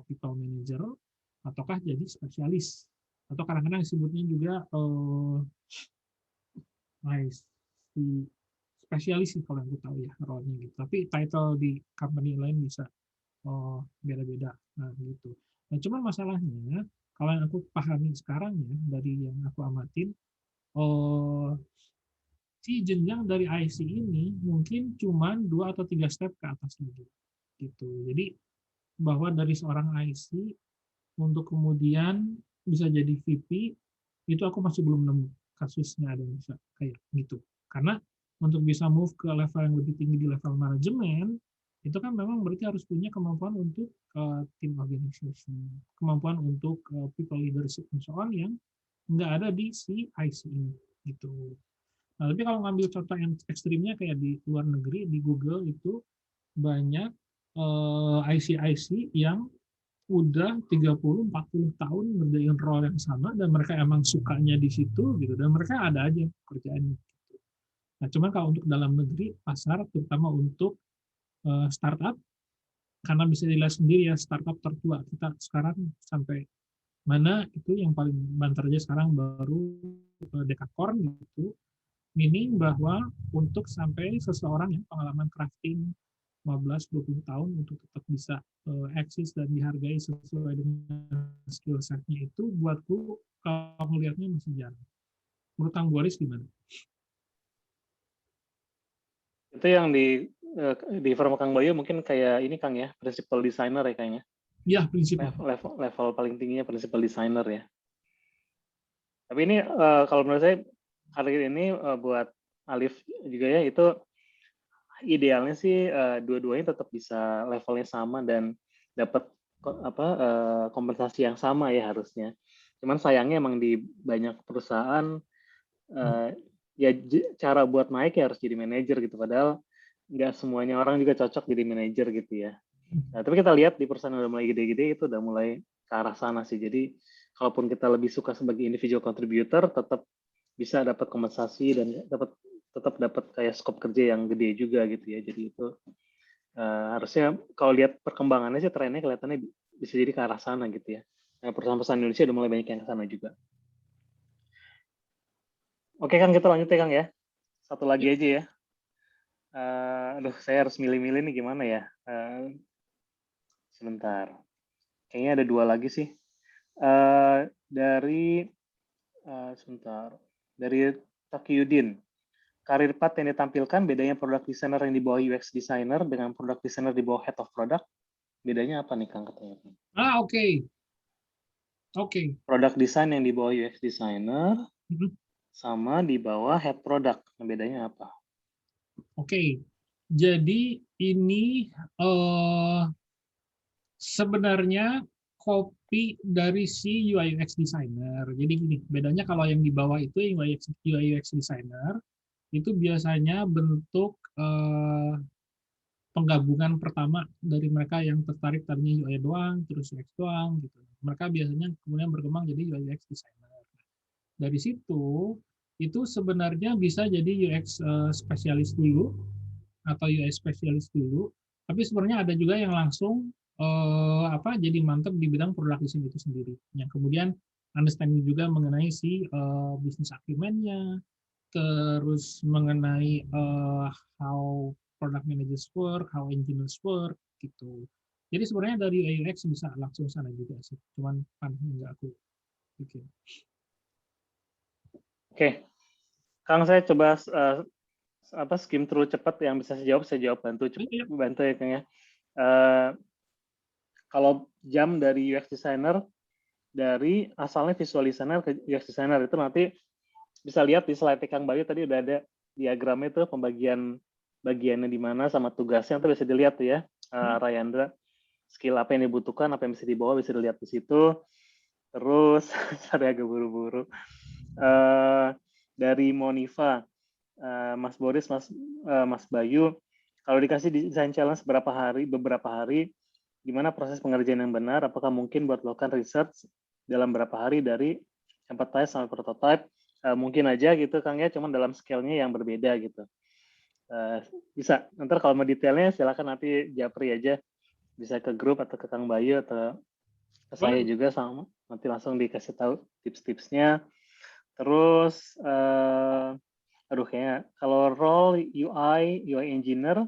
A: people manager ataukah jadi spesialis. Atau kadang-kadang disebutnya juga si spesialis sih kalau yang aku tahu ya role-nya gitu. Tapi title di company lain bisa beda-beda. Nah, gitu. Nah, cuman masalahnya kalau yang aku pahami sekarang ya dari yang aku amatin, si jenjang dari IC ini mungkin cuma 2 atau 3 step ke atas lagi. Gitu. Jadi bahwa dari seorang IC untuk kemudian bisa jadi VP itu aku masih belum nemu kasusnya ada yang bisa kayak gitu. Karena untuk bisa move ke level yang lebih tinggi di level manajemen itu kan memang berarti harus punya kemampuan untuk team organization, kemampuan untuk people leadership and so on yang nggak ada di si IC ini gitu. Nah, tapi kalau ngambil contoh yang ekstrimnya kayak di luar negeri di Google itu banyak IC-IC yang udah 30-40 tahun ngerjain role yang sama dan mereka emang sukanya di situ gitu dan mereka ada aja kerjaannya. Nah, cuman kalau untuk dalam negeri pasar terutama untuk startup karena bisa dilihat sendiri ya startup tertua kita sekarang sampai mana itu yang paling banter aja sekarang baru Dekakorn gitu, meaning bahwa untuk sampai seseorang yang pengalaman crafting 15-20 tahun untuk tetap bisa eksis dan dihargai sesuai dengan skill set-nya itu buatku kalau melihatnya masih jarang. Menurut Kang Boris gimana?
B: Itu yang di firm Kang Bayu mungkin kayak ini Kang ya, principal designer ya kayaknya.
A: Ya, prinsipnya.
B: Level paling tingginya principal designer ya. Tapi ini kalau menurut saya hari ini buat Alif juga ya itu idealnya sih dua-duanya tetap bisa levelnya sama dan dapat kompensasi yang sama ya harusnya. Cuman sayangnya emang di banyak perusahaan ya cara buat naik ya harus jadi manajer gitu. Padahal nggak semuanya orang juga cocok jadi manajer gitu ya. Nah, tapi kita lihat di perusahaan udah mulai gede-gede itu udah mulai ke arah sana sih. Jadi kalaupun kita lebih suka sebagai individual contributor, tetap bisa dapat kompensasi dan tetap dapat kayak skop kerja yang gede juga gitu ya. Jadi itu harusnya kalau lihat perkembangannya sih trennya kelihatannya bisa jadi ke arah sana gitu ya. Nah, perusahaan-perusahaan Indonesia udah mulai banyak yang ke sana juga. Oke Kang, kita lanjut ya Kang ya. Satu lagi aja ya. Aduh, saya harus milih-milih nih gimana ya. Sebentar. Kayaknya ada 2 lagi sih. Sebentar. Dari Taqiyuddin. Karir path yang ditampilkan, bedanya product designer yang di bawah UX designer dengan product designer di bawah head of product. Bedanya apa nih Kang katanya?
A: Oke.
B: Product design yang di bawah UX designer sama di bawah head product. Bedanya apa?
A: Oke. Jadi ini sebenarnya copy dari si UI UX designer. Jadi gini, bedanya kalau yang di bawah itu yang UI UX designer itu biasanya bentuk penggabungan pertama dari mereka yang tertarik tadinya UI doang, terus UX doang gitu. Mereka biasanya kemudian berkembang jadi UI UX designer. Dari situ itu sebenarnya bisa jadi UX spesialis dulu atau UI spesialis dulu, tapi sebenarnya ada juga yang langsung jadi mantap di bidang product design itu sendiri. Yang kemudian understanding juga mengenai si bisnis acumen-nya, terus mengenai how product managers work, how engineers work, gitu. Jadi sebenarnya dari UI UX bisa langsung sana juga sih, cuman panahnya nggak aku bikin.
B: Oke, Kang, saya coba skim through cepat, yang bisa saya jawab bantu
A: Iya.
B: bantu ya Kang ya. Kalau jam dari UX designer, dari asalnya visual designer ke UX designer, itu nanti bisa lihat di slide Kang Bayu tadi udah ada diagramnya itu, bagiannya di mana sama tugasnya, nanti bisa dilihat tuh ya, Rayandra, skill apa yang dibutuhkan, apa yang bisa dibawa, bisa dilihat di situ. Terus saya agak buru-buru. Dari Monifa, Mas Boris, Mas Bayu, kalau dikasih design challenge beberapa hari, gimana proses pengerjaan yang benar? Apakah mungkin buat melakukan research dalam berapa hari dari empathize sampai prototype? Mungkin aja gitu Kang ya, cuman dalam scale-nya yang berbeda gitu. Bisa. Nanti kalau mau detailnya silakan nanti japri aja, bisa ke grup atau ke Kang Bayu atau ke saya juga, sama nanti langsung dikasih tahu tips-tipsnya. Terus kayaknya kalau role UI engineer,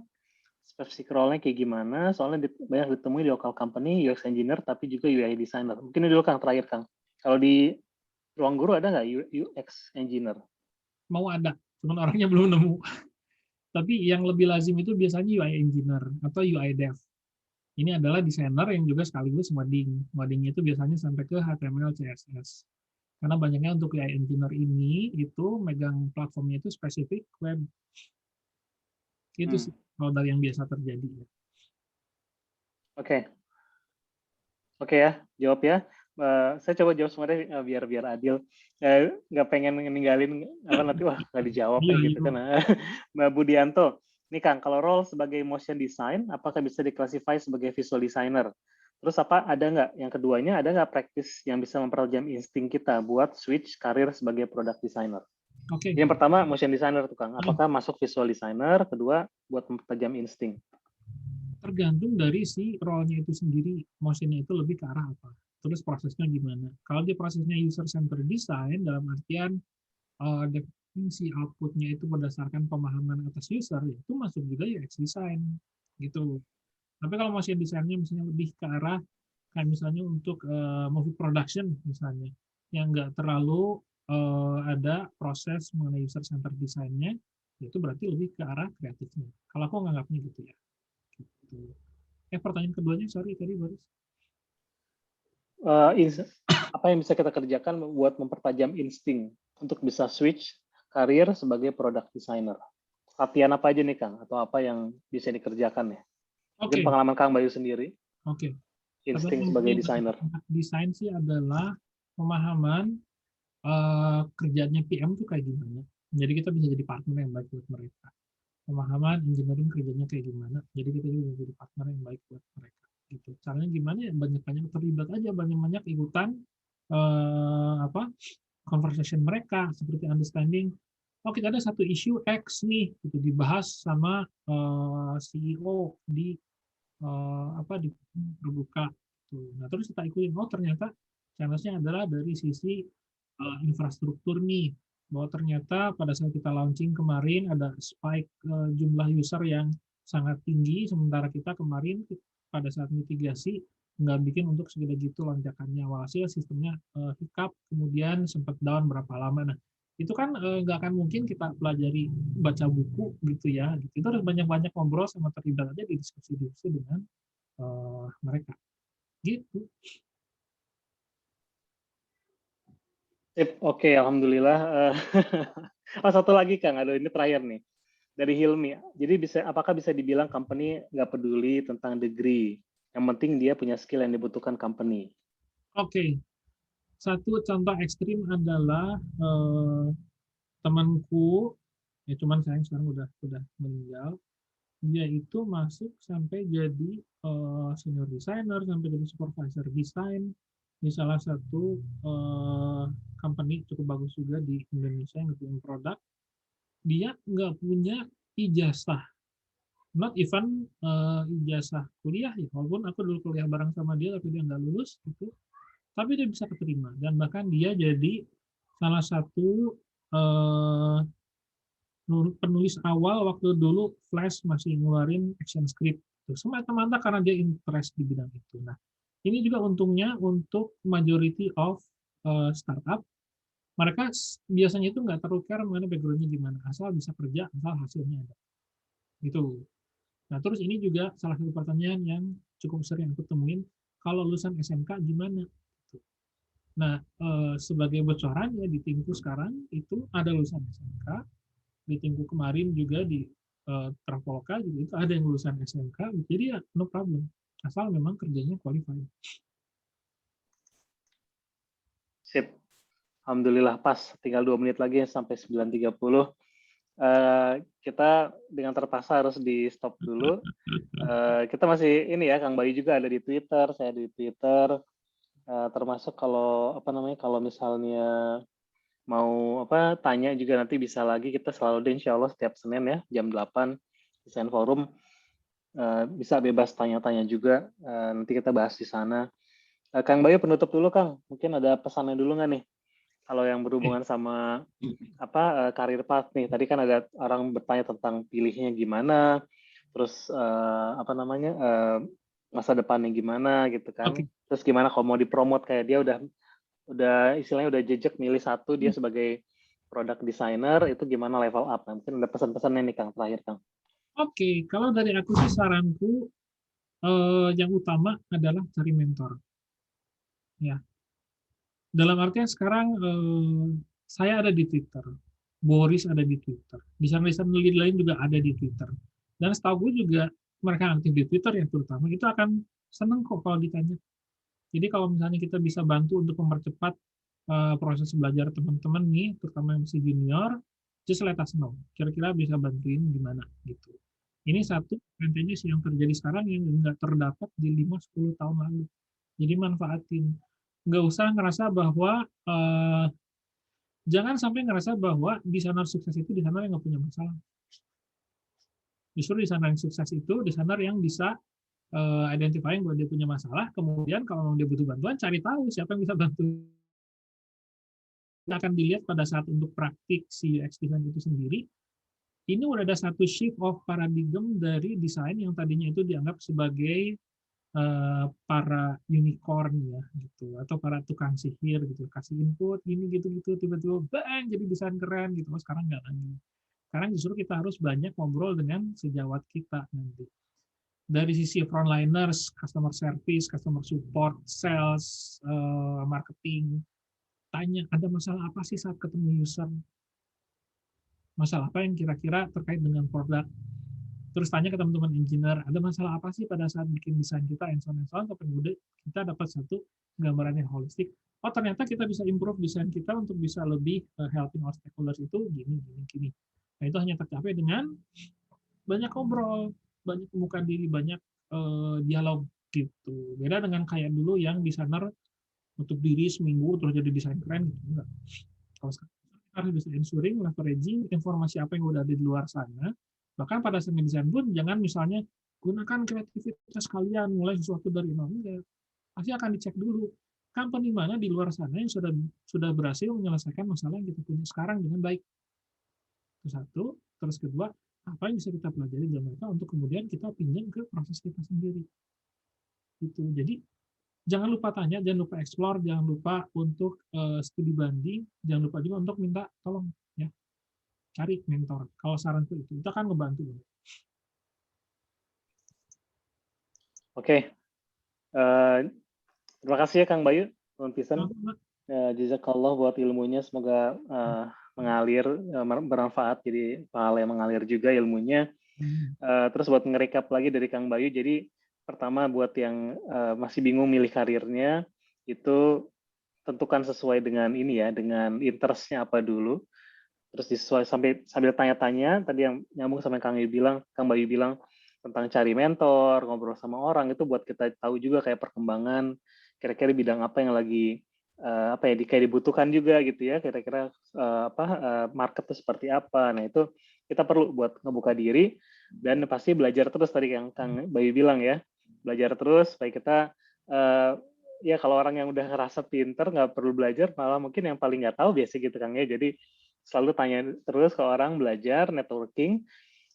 B: spesifik role-nya kayak gimana? Soalnya banyak ditemui di local company, UX engineer, tapi juga UI designer. Mungkin ini dulu Kang, terakhir Kang. Kalau di ruang guru ada nggak UX engineer?
A: Mau ada, cuman orangnya belum nemu. Tapi yang lebih lazim itu biasanya UI engineer atau UI dev. Ini adalah desainer yang juga sekaligus modding. Moddingnya itu biasanya sampai ke HTML, CSS. Karena banyaknya untuk UI engineer ini itu megang platformnya itu spesifik web. Itu sih kalau dari yang biasa terjadi.
B: Oke. Oke ya, jawab ya. Saya coba jawab semuanya biar adil. Nggak pengen ninggalin nanti wah nggak dijawab gitu kan. Mbak Budianto, nih Kang, kalau role sebagai motion design, apakah bisa diklasifikasi sebagai visual designer? Terus ada nggak yang keduanya, ada nggak praktis yang bisa mempertajam insting kita buat switch karir sebagai product designer?
A: Oke.
B: Yang pertama motion designer tuh Kang, apakah masuk visual designer? Kedua buat mempertajam insting.
A: Tergantung dari si role-nya itu sendiri, motion-nya itu lebih ke arah apa. Terus prosesnya gimana. Kalau dia prosesnya user-centered design, dalam artian definisi output-nya itu berdasarkan pemahaman atas user, itu masuk juga UX design. Gitu. Tapi kalau motion design-nya misalnya lebih ke arah, kayak misalnya untuk movie production misalnya, yang nggak terlalu ada proses mengenai user-centered design-nya, itu berarti lebih ke arah kreatifnya. Kalau aku nganggapnya gitu ya. Pertanyaan keduanya, sorry tadi Boris.
B: Apa yang bisa kita kerjakan buat mempertajam insting untuk bisa switch karir sebagai product designer? Latihan apa aja nih Kang? Atau apa yang bisa dikerjakan ya? Mungkin pengalaman Kang Bayu sendiri.
A: Oke.
B: Insting sebagai desainer.
A: Desain sih adalah pemahaman kerjanya PM itu kayak gimana. Jadi kita bisa jadi partner yang baik buat mereka. Pemahaman engineering kerjanya kayak gimana, jadi kita juga jadi partner yang baik buat mereka gitu. Caranya gimana ya, banyak-banyak terlibat aja, banyak-banyak ikutan conversation mereka, seperti understanding, kita ada satu isu X nih, gitu, dibahas sama CEO di di terbuka gitu. Nah terus kita ikutin, ternyata challenge-nya adalah dari sisi infrastruktur nih, bahwa ternyata pada saat kita launching kemarin ada spike jumlah user yang sangat tinggi, sementara kita kemarin pada saat mitigasi nggak bikin untuk segede gitu lonjakannya. Walhasil sistemnya hiccup, kemudian sempat down berapa lama. Nah, itu kan nggak akan mungkin kita pelajari baca buku gitu ya. Gitu. Itu harus banyak-banyak ngobrol sama terlibat aja di diskusi-diskusi dengan mereka. Gitu.
B: Oke, alhamdulillah. Satu lagi Kang, ini terakhir nih dari Hilmi. Jadi apakah bisa dibilang company nggak peduli tentang degree? Yang penting dia punya skill yang dibutuhkan company.
A: Oke. Satu contoh ekstrim adalah temanku, ya cuman sayang sekarang udah meninggal. Dia itu masuk sampai jadi senior designer, sampai jadi supervisor desain di salah satu company cukup bagus juga di Indonesia yang ngerjain produk. Dia nggak punya ijazah, not even ijazah kuliah ya, walaupun aku dulu kuliah bareng sama dia tapi dia nggak lulus gitu. tapi dia bisa keterima dan bahkan dia jadi salah satu penulis awal waktu dulu Flash masih ngeluarin action script. Semata-mata karena dia interest di bidang itu. Nah, ini juga untungnya untuk majority of startup, mereka biasanya itu nggak terlalu care mengenai background-nya gimana, asal bisa kerja, asal hasilnya ada. Gitu. Nah, terus ini juga salah satu pertanyaan yang cukup sering aku temuin, kalau lulusan SMK gimana? Nah, sebagai bocoran ya di timku sekarang itu ada lulusan SMK, di timku kemarin juga di Traveloka juga itu ada yang lulusan SMK, jadi ya no problem, asal memang kerjanya qualified.
B: Sip. Alhamdulillah pas, tinggal 2 menit lagi sampai 9.30. Kita dengan terpaksa harus di stop dulu. Kita masih ini ya, Kang Bayu juga ada di Twitter, saya di Twitter. Termasuk kalau kalau misalnya mau tanya juga nanti bisa lagi, kita selalu deh insya Allah setiap Senin ya jam 8 Desain Forum. Bisa bebas tanya-tanya juga, nanti kita bahas di sana. Kang Bayu penutup dulu Kang, mungkin ada pesannya dulu nggak nih? Kalau yang berhubungan sama karir path nih, tadi kan ada orang bertanya tentang pilihnya gimana, terus masa depannya gimana gitu kan, terus gimana kalau mau dipromot kayak dia udah istilahnya udah jejak milih satu dia sebagai product designer, itu gimana level up? Nah, mungkin ada pesan-pesannya nih Kang terakhir Kang.
A: Oke, kalau dari aku sih saranku yang utama adalah cari mentor. Ya, dalam artian sekarang saya ada di Twitter, Boris ada di Twitter, desainer-desainer lain juga ada di Twitter. Dan setahu gue juga mereka aktif di Twitter ya terutama, itu akan seneng kok kalau ditanya. Jadi kalau misalnya kita bisa bantu untuk mempercepat proses belajar teman-teman nih, terutama yang masih junior, just let us know. Kira-kira bisa bantuin gimana gitu. Ini satu advantage yang terjadi sekarang yang nggak terdapat di 5-10 tahun lalu. Jadi manfaatin. Nggak usah ngerasa bahwa jangan sampai ngerasa bahwa desainer sukses itu desainer yang nggak punya masalah. Justru desainer yang sukses itu desainer yang bisa identifying bahwa dia punya masalah, kemudian kalau dia butuh bantuan, cari tahu siapa yang bisa bantu. Akan dilihat pada saat untuk praktik si UX design itu sendiri, ini udah ada satu shift of paradigm dari desain yang tadinya itu dianggap sebagai para unicorn ya gitu, atau para tukang sihir gitu, kasih input ini gitu-gitu, tiba-tiba bang jadi desain keren gitu. Sekarang nggak lagi. Sekarang justru kita harus banyak ngobrol dengan sejawat kita nanti. Dari sisi frontliners, customer service, customer support, sales, marketing, tanya ada masalah apa sih saat ketemu user, masalah apa yang kira-kira terkait dengan produk. Terus tanya ke teman-teman engineer, ada masalah apa sih pada saat bikin desain kita, and so on, sampai kemudian kita dapat satu gambaran yang holistik. Oh ternyata kita bisa improve desain kita untuk bisa lebih helping our stakeholders itu gini. Nah itu hanya tercapai dengan banyak ngobrol, banyak membuka diri, banyak dialog gitu. Beda dengan kayak dulu yang desainer nutup diri seminggu terus jadi desain keren gitu. Enggak. Kalau sekarang kita harus bisa ensuring, leveraging informasi apa yang udah ada di luar sana. Bahkan pada saat desain pun jangan misalnya gunakan kreativitas kalian mulai sesuatu dari nol. Enggak. Pasti akan dicek dulu company mana di luar sana yang sudah berhasil menyelesaikan masalah yang kita punya sekarang dengan baik. Itu satu. Terus kedua, apa yang bisa kita pelajari dari mereka untuk kemudian kita pinjam ke proses kita sendiri. Gitu. Jadi jangan lupa tanya, jangan lupa explore, jangan lupa untuk studi banding, jangan lupa juga untuk minta tolong ya. Cari mentor. Kalau saranku itu akan ngebantu.
B: Oke. Terima kasih ya Kang Bayu, Teman Pisan. Jazakallah buat ilmunya, semoga mengalir, bermanfaat, jadi pahala yang mengalir juga ilmunya. Terus buat nge-recap lagi dari Kang Bayu, jadi pertama buat yang masih bingung milih karirnya, itu tentukan sesuai dengan ini ya, dengan interest-nya apa dulu. Terus disesuai sambil tanya-tanya, tadi yang nyambung sama yang Kang Bayu bilang tentang cari mentor, ngobrol sama orang, itu buat kita tahu juga kayak perkembangan, kira-kira bidang apa yang lagi kayak dibutuhkan juga gitu ya, kira-kira market itu seperti apa. Nah itu kita perlu buat ngebuka diri, dan pasti belajar terus tadi yang Kang Bayu bilang ya, belajar terus supaya kita ya kalau orang yang udah ngerasa pinter nggak perlu belajar, malah mungkin yang paling nggak tahu biasa gitu Kang ya. Jadi selalu tanya terus ke orang, belajar, networking.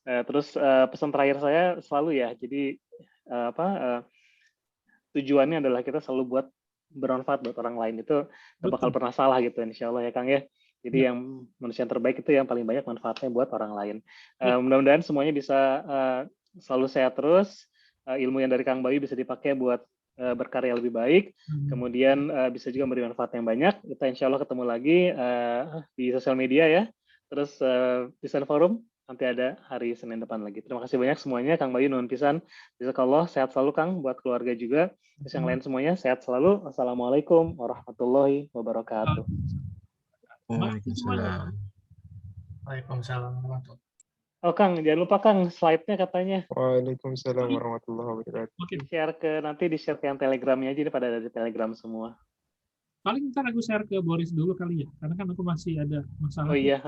B: Terus pesan terakhir saya selalu ya, jadi tujuannya adalah kita selalu buat bermanfaat buat orang lain, itu nggak bakal
A: Betul.
B: pernah salah gitu insya Allah ya Kang ya. Jadi
A: Ya.
B: yang manusia yang terbaik itu yang paling banyak manfaatnya buat orang lain.
A: Ya.
B: Mudah-mudahan semuanya bisa selalu sehat terus, ilmu yang dari Kang Bayu bisa dipakai buat berkarya lebih baik, kemudian bisa juga memberi manfaat yang banyak. Kita insya Allah ketemu lagi di sosial media ya, terus Desain Forum nanti ada hari Senin depan lagi. Terima kasih banyak semuanya, Kang Bayu, nuhun pisan. Jazakallah, sehat selalu Kang, buat keluarga juga. Terus yang lain semuanya sehat selalu. Wassalamualaikum warahmatullahi wabarakatuh.
A: Makasih semuanya.
C: Waalaikumsalam warahmatullahi
B: Oh Kang, jangan lupa Kang, slide-nya katanya
E: Waalaikumsalam warahmatullahi wabarakatuh.
A: Oke.
B: nanti di-share ke yang Telegramnya aja, ini pada ada di Telegram semua.
A: Paling ntar aku share ke Boris dulu kali ya, karena kan aku masih ada masalah.
B: Oh iya,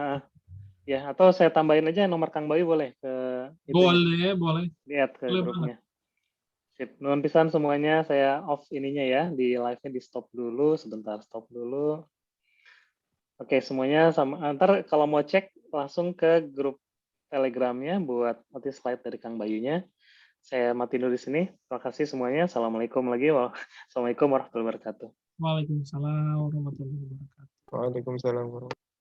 B: ya, atau saya tambahin aja nomor Kang Bayu boleh ke
A: Boleh.
B: Di-add ke
A: Boleh
B: grupnya. Sip. Nuhun pisan semuanya, saya off ininya ya, di live-nya di stop dulu, sebentar stop dulu. Oke, semuanya sama. Ntar kalau mau cek langsung ke grup Telegramnya buat nanti slide dari Kang Bayunya. Saya mati dulu di sini. Terima kasih semuanya. Assalamualaikum lagi. Assalamualaikum warahmatullahi wabarakatuh.
A: Waalaikumsalam warahmatullahi wabarakatuh.
E: Waalaikumsalam warahmatullahi wabarakatuh.